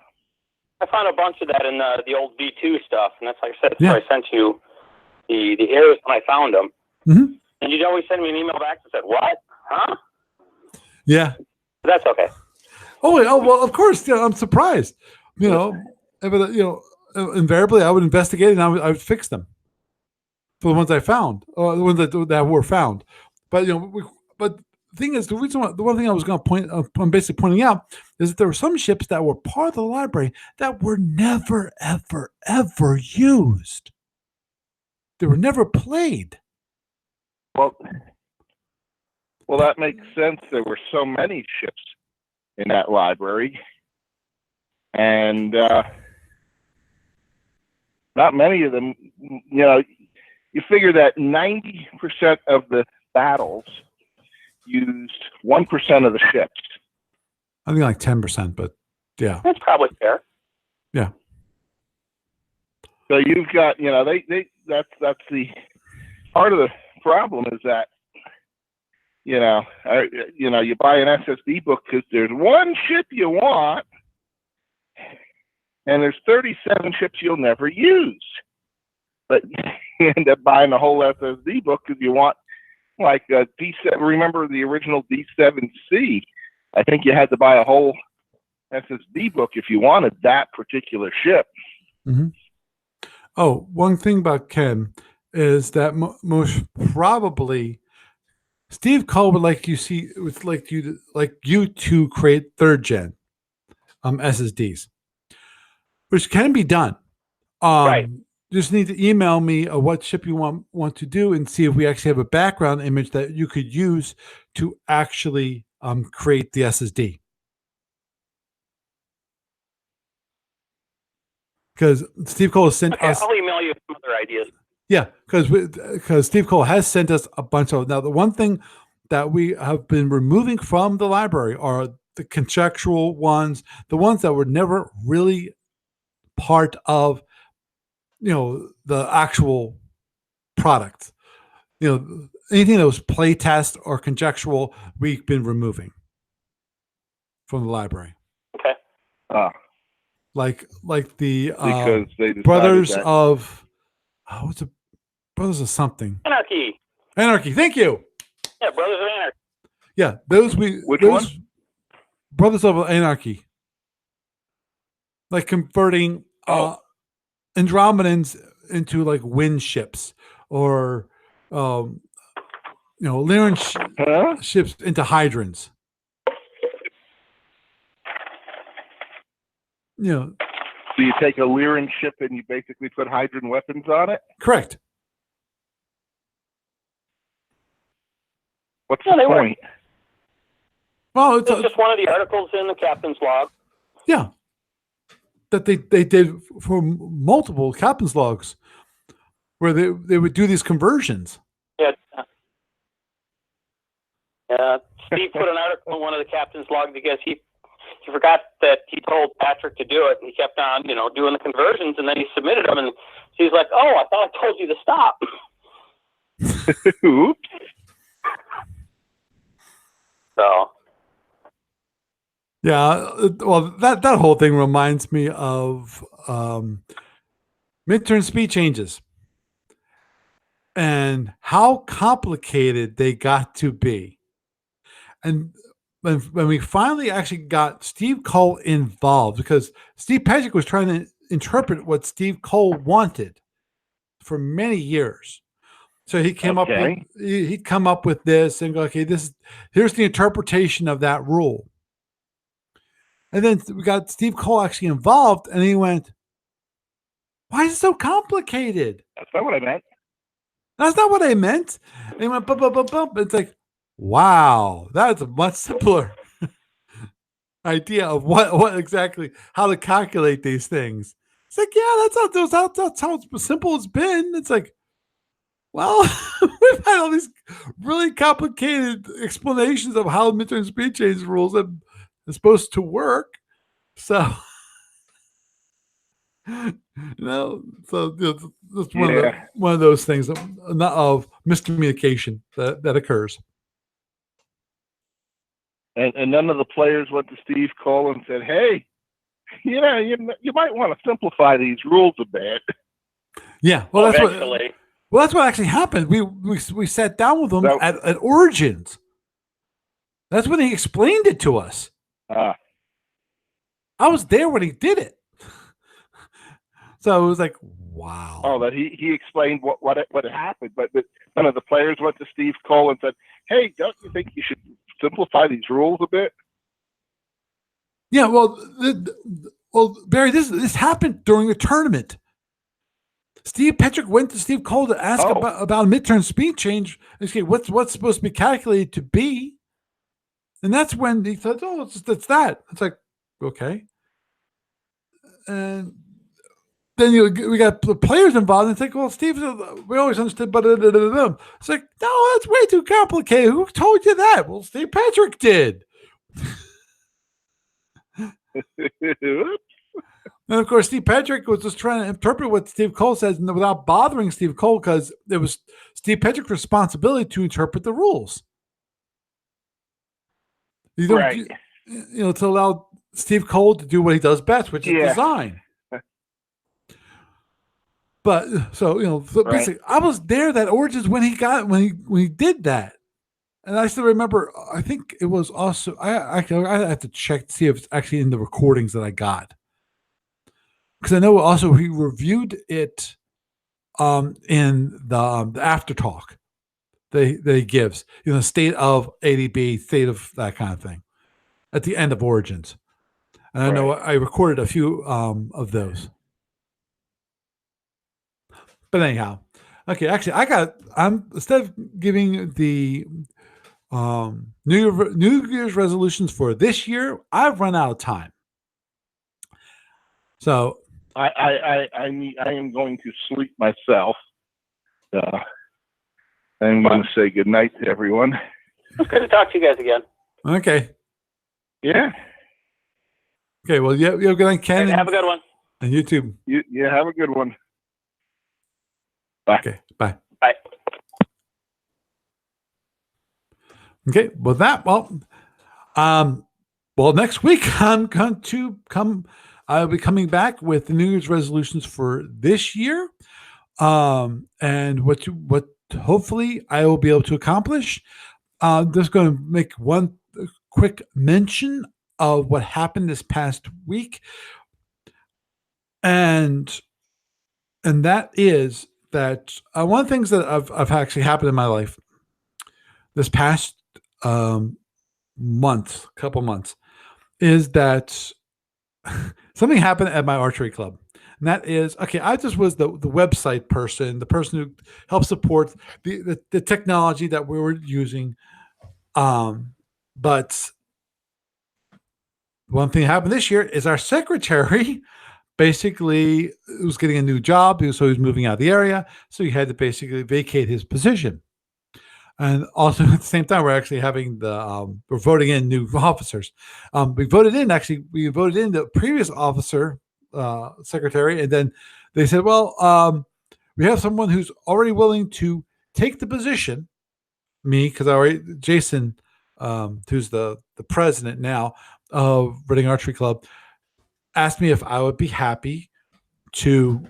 I found a bunch of that in the old V2 stuff, and that's like I said, I sent you the errors when I found them. Mm-hmm. And you'd always send me an email back that said, "What? Huh?" Yeah. But that's okay. Oh, well, of course. I'm surprised. Invariably, I would investigate and I would fix them for the ones I found, or the ones that were found. But but the thing is, the one thing I was going to point, I'm basically pointing out, is that there were some ships that were part of the library that were never, ever, ever used. They were never played. Well, that makes sense. There were so many ships in that library, and not many of them. You figure that 90% of the battles used 1% of the ships. I think like 10%, but yeah, That's probably fair. yeah. So you've got, that's the part of the problem is that, you buy an SSD book because there's one ship you want, and there's 37 ships you'll never use. But you end up buying the whole SSD book because you want, like, a D7. Remember the original D7C? I think you had to buy a whole SSD book if you wanted that particular ship. Mm-hmm. Oh, one thing about Ken is that most probably Steve Cole would like you to create third gen SSDs, which can be done. Right. Just need to email me what ship you want to do and see if we actually have a background image that you could use to actually create the SSD. Because Steve Cole has sent us. I'll email you some other ideas. Yeah, because Steve Cole has sent us a bunch of. Now, the one thing that we have been removing from the library are the conjectural ones, the ones that were never really part of, the actual product. Anything that was playtest or conjectural, we've been removing from the library. Okay. Like the Because they brothers that. of what's it? Brothers of something. Anarchy. Thank you. Yeah, Brothers of Anarchy. Yeah, Which one? Brothers of Anarchy. Like converting Andromedans into like wind ships, or Lyran ships into hydrants. So you take a Lyran ship and you basically put hydrogen weapons on it? Correct. What's the point? Well, it's just one of the articles in the captain's log. Yeah. That they did for multiple captain's logs where they would do these conversions. Yeah. Steve put an article in one of the captain's log because he forgot that he told Patrick to do it, and he kept on, doing the conversions, and then he submitted them, and he's like, "Oh, I thought I told you to stop." Oops. So. Yeah, well, that whole thing reminds me of midterm speed changes and how complicated they got to be. And when we finally actually got Steve Cole involved, because Steve Patrick was trying to interpret what Steve Cole wanted for many years. So he came up with, he'd come up with this and go, okay, here's the interpretation of that rule. And then we got Steve Cole actually involved, and he went, why is it so complicated? That's not what I meant. That's not what I meant. And he went, bump, bump, bump, bump. It's like, wow, that's a much simpler idea of what exactly, how to calculate these things. It's like, yeah, that's how simple it's been. It's like, well, we've had all these really complicated explanations of how midterm speed change rules are supposed to work. So, so that's one of those things of miscommunication that occurs. And none of the players went to Steve Cole and said, "Hey, you might want to simplify these rules a bit." Yeah, well, Well, that's what actually happened. We sat down with him So- at Origins. That's when he explained it to us. I was there when he did it. So it was like, wow. Oh, that he explained what had happened, but none of the players went to Steve Cole and said, "Hey, don't you think you should simplify these rules a bit?" Yeah, well, Barry, this happened during a tournament. Steve Petrick went to Steve Cole to ask about a midterm speed change. Okay, what's supposed to be calculated to be? And that's when he thought, "Oh, it's that." It's like, okay. And then we got the players involved, and it's like, well, Steve, we always understood, but it's like, no, that's way too complicated. Who told you that? Well, Steve Petrick did. And of course, Steve Petrick was just trying to interpret what Steve Cole says without bothering Steve Cole, because it was Steve Petrick's responsibility to interpret the rules. You don't, Right. To allow Steve Cole to do what he does best, which is design. But basically, I was there that Origins when he did that, and I still remember. I think it was also I have to check to see if it's actually in the recordings that I got, because I know also he reviewed it in the after talk that he gives, state of ADB, state of that kind of thing at the end of Origins, and I know I recorded a few of those. But anyhow, okay. Actually, I'm instead of giving the New Year's resolutions for this year, I've run out of time. So I am going to sleep myself. I'm going to say good night to everyone. It's good to talk to you guys again. Okay. Yeah. Okay. Well, you have a good night, Ken. Have a good one. And you too. You have a good one. Bye. Okay. Bye. Bye. Okay. Well, next week I'm going to I'll be coming back with the New Year's resolutions for this year, and what hopefully I will be able to accomplish. I'm just going to make one quick mention of what happened this past week, and that is that one of the things that I've actually happened in my life this past couple months, is that something happened at my archery club. And that is, okay, I just was the website person, the person who helped support the technology that we were using. But one thing that happened this year is our secretary basically was getting a new job, so he was moving out of the area. So he had to basically vacate his position. And also at the same time, we're actually having we're voting in new officers. We voted in the previous officer, secretary, and then they said, well, we have someone who's already willing to take the position. Me, because Jason, who's the president now of Reading Archery Club, asked me if I would be happy to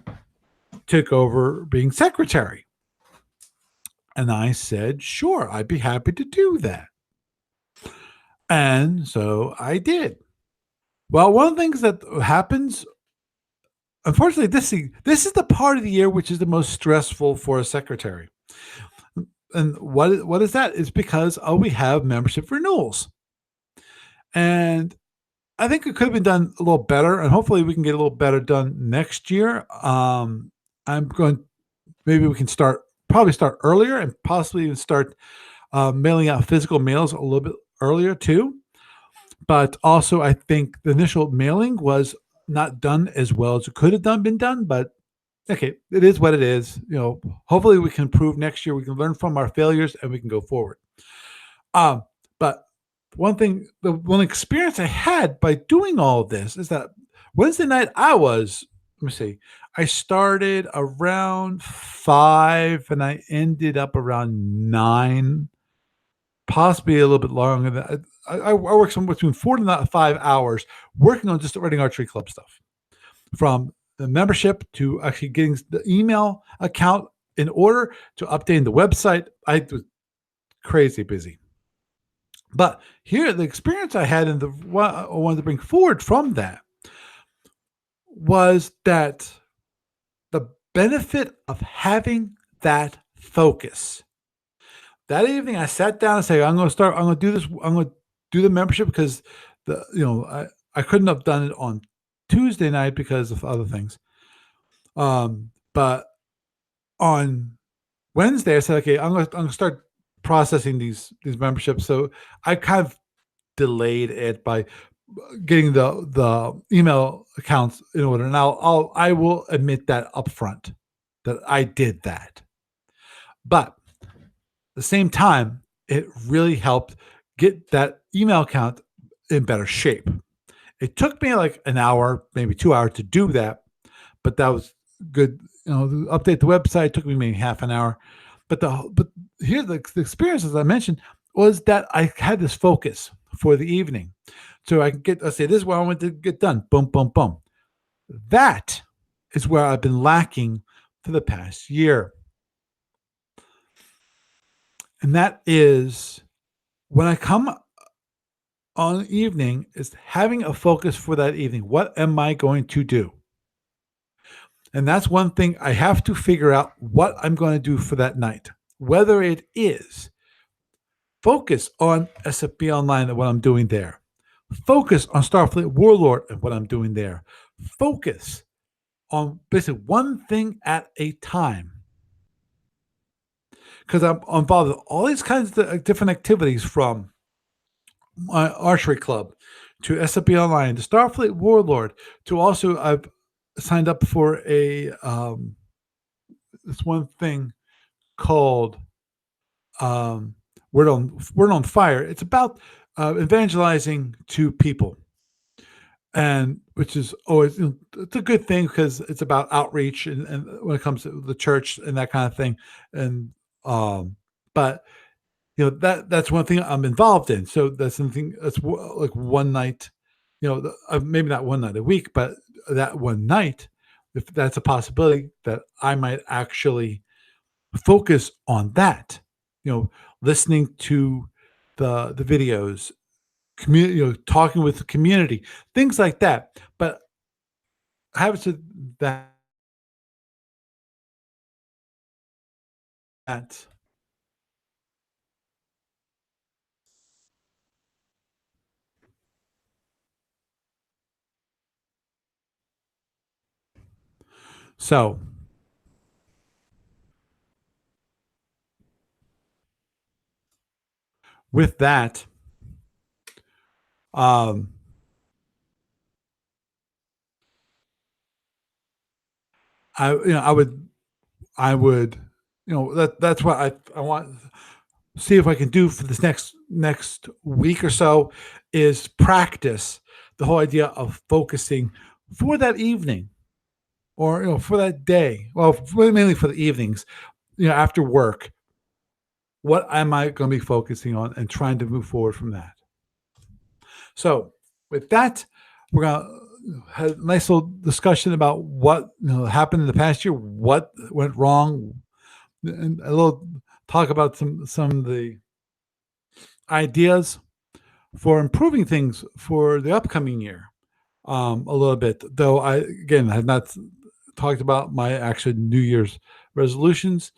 take over being secretary. And I said, sure, I'd be happy to do that. And so I did. Well, one of the things that happens, unfortunately, this is the part of the year which is the most stressful for a secretary. And what is that? It's because we have membership renewals. And I think it could have been done a little better, and hopefully we can get a little better done next year. Maybe we can probably start earlier, and possibly even start mailing out physical mails a little bit earlier too. But also, I think the initial mailing was not done as well as it could have been done. But okay, it is what it is. Hopefully we can improve next year. We can learn from our failures, and we can go forward. But one experience I had by doing all of this is that Wednesday night I started around 5 and I ended up around 9, possibly a little bit longer than that. I worked somewhere between 4 to 5 hours working on just the Reading Archery Club stuff, from the membership to actually getting the email account in order to update the website. I was crazy busy. But here, the experience I had, and what I wanted to bring forward from that was that the benefit of having that focus. That evening, I sat down and said, I'm going to do this. I'm going to do the membership because I couldn't have done it on Tuesday night because of other things. But on Wednesday, I said, okay, I'm going to start processing these memberships. So I kind of delayed it by getting the email accounts in order. And I will admit that upfront that I did that. But at the same time, it really helped get that email account in better shape. It took me like an hour, maybe 2 hours to do that, but that was good. To update the website took me maybe half an hour. But here the experience, as I mentioned, was that I had this focus for the evening. So I can let's say, this is what I want to get done. Boom, boom, boom. That is where I've been lacking for the past year. And that is when I come on evening, is having a focus for that evening. What am I going to do? And that's one thing I have to figure out what I'm going to do for that night. Whether it is focus on SFB Online and what I'm doing there. Focus on Starfleet Warlord and what I'm doing there. Focus on basically one thing at a time. Because I'm involved in all these kinds of different activities, from my archery club to SFB Online to Starfleet Warlord to also I've signed up for a this one thing called Word on Fire. It's about evangelizing to people, and which is always, it's a good thing because it's about outreach and when it comes to the church and that kind of thing. And but that's one thing I'm involved in. So that's something that's like one night, maybe not one night a week, but that one night, if that's a possibility, that I might actually focus on that, listening to the videos, talking with the community, things like that. But having said that, so with that, I would, that's what I want to see if I can do for this next week or so, is practice the whole idea of focusing for that evening, or for that day. Well, mainly for the evenings, after work. What am I going to be focusing on and trying to move forward from that? So with that, we're going to have a nice little discussion about what happened in the past year, what went wrong, and a little talk about some of the ideas for improving things for the upcoming year. A little bit, though. I have not talked about my actual New Year's resolutions.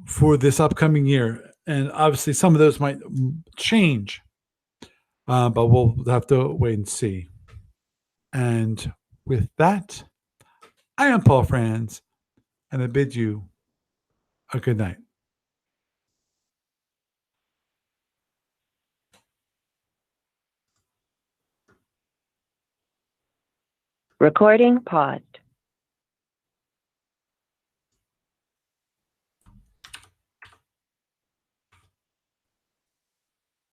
For this upcoming year, and obviously some of those might change, but we'll have to wait and see. And with that, I am Paul Franz, and I bid you a good night. Recording paused.